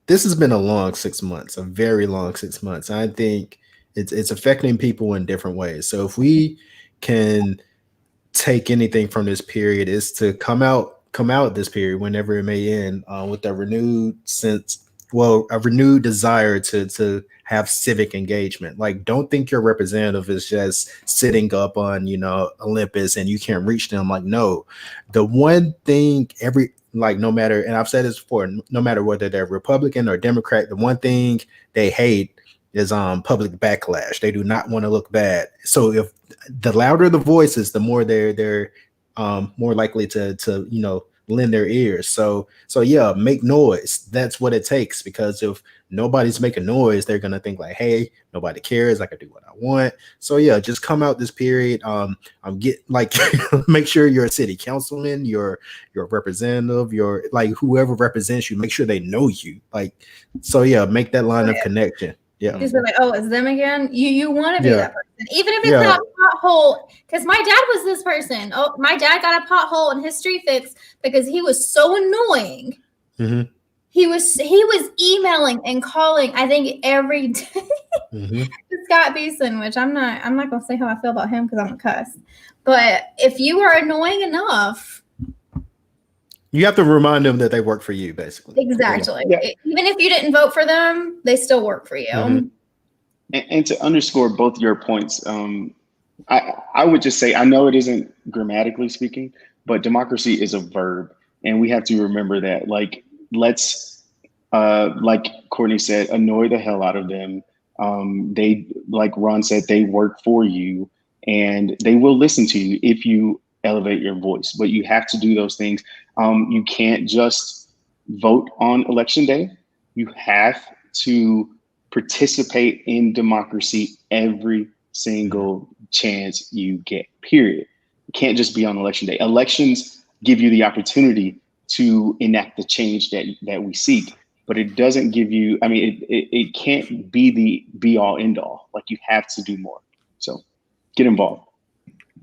this has been a long 6 months, a very long 6 months. I think it's affecting people in different ways. So if we can take anything from this period, is to come out this period, whenever it may end, with a renewed desire to have civic engagement. Like, don't think your representative is just sitting up on, Olympus and you can't reach them. Like, no, the one thing no matter, and I've said this before, no matter whether they're Republican or Democrat, the one thing they hate is public backlash. They do not want to look bad. So if the louder the voices, the more they're more likely to lend their ears. So yeah, make noise. That's what it takes, because if nobody's making noise, they're gonna think like, hey, nobody cares, I can do what I want. So yeah, just come out this period. Make sure you're a city councilman, your representative, your whoever represents you, make sure they know you. So yeah, make that line of connection. Yeah. Just like, oh, it's them again. You want to be that person, even if it's not a pothole. Because my dad was this person. Oh, my dad got a pothole in his street fix because he was so annoying. He was emailing and calling, I think, every day. Scott Beeson, which I'm not gonna say how I feel about him because I'm a cuss. But if you are annoying enough, you have to remind them that they work for you, basically. Exactly. Yeah. Even if you didn't vote for them, they still work for you. And to underscore both your points, I would just say, I know it isn't grammatically speaking, but democracy is a verb. And we have to remember that, let's, like Courtney said, annoy the hell out of them. They, like Ron said, they work for you and they will listen to you if you elevate your voice, but you have to do those things. You can't just vote on election day. You have to participate in democracy every single chance you get, period. You can't just be on election day. Elections give you the opportunity to enact the change that we seek, but it doesn't give you, it can't be the be all end all. You have to do more. So get involved.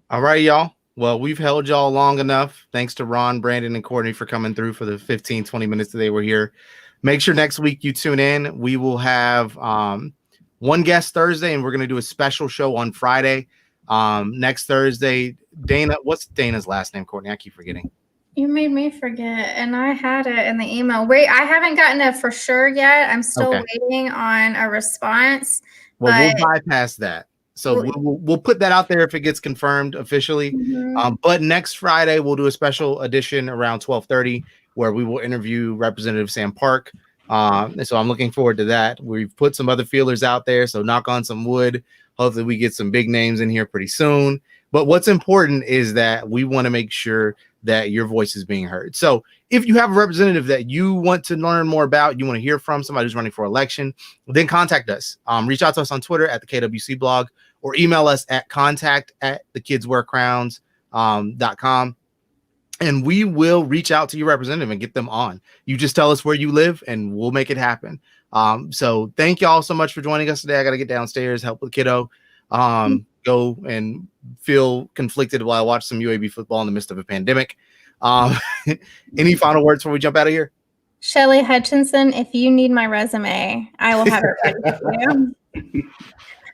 All right, y'all. Well, we've held y'all long enough. Thanks to Ron, Brandon, and Courtney for coming through for the 15, 20 minutes that they were here. Make sure next week you tune in. We will have one guest Thursday, and we're going to do a special show on Friday. Next Thursday, Dana, what's Dana's last name, Courtney? I keep forgetting. You made me forget, and I had it in the email. Wait, I haven't gotten it for sure yet. I'm still waiting on a response. Well, we'll bypass that. So we'll put that out there if it gets confirmed officially. But next Friday, we'll do a special edition around 12:30 where we will interview Representative Sam Park. And so I'm looking forward to that. We've put some other feelers out there, so knock on some wood. Hopefully we get some big names in here pretty soon. But what's important is that we want to make sure that your voice is being heard. So if you have a representative that you want to learn more about, you want to hear from somebody who's running for election, then contact us. Reach out to us on Twitter at the KWC blog, or email us at contact@thekidswearcrowns.com. And we will reach out to your representative and get them on. You just tell us where you live and we'll make it happen. So thank y'all so much for joining us today. I got to get downstairs, help with kiddo, go and feel conflicted while I watch some UAB football in the midst of a pandemic. Any final words before we jump out of here? Shelly Hutchinson, if you need my resume, I will have it ready for you.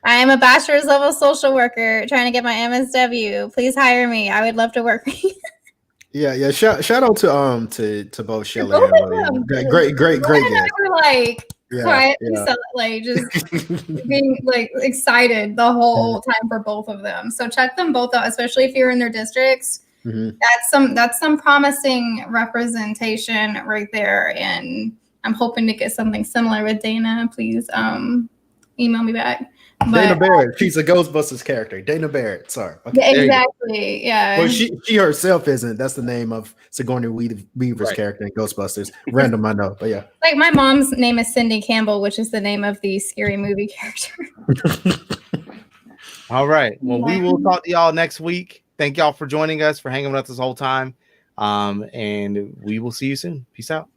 I am a bachelor's level social worker trying to get my MSW. Please hire me. I would love to work with you. Yeah. Shout out to both Shelly Both and of William. them. Great guys. We're like quietly, like just being like excited the whole time for both of them. So check them both out, especially if you're in their districts. That's some promising representation right there, and I'm hoping to get something similar with Dana. Please email me back. Dana Barrett, she's a Ghostbusters character. Dana Barrett, sorry. Okay. Exactly, yeah. Well, she herself isn't. That's the name of Sigourney Weaver's character in Ghostbusters. Random, I know, but yeah. Like my mom's name is Cindy Campbell, which is the name of the Scary Movie character. All right. Well, we will talk to y'all next week. Thank y'all for joining us, for hanging with us this whole time. And we will see you soon. Peace out.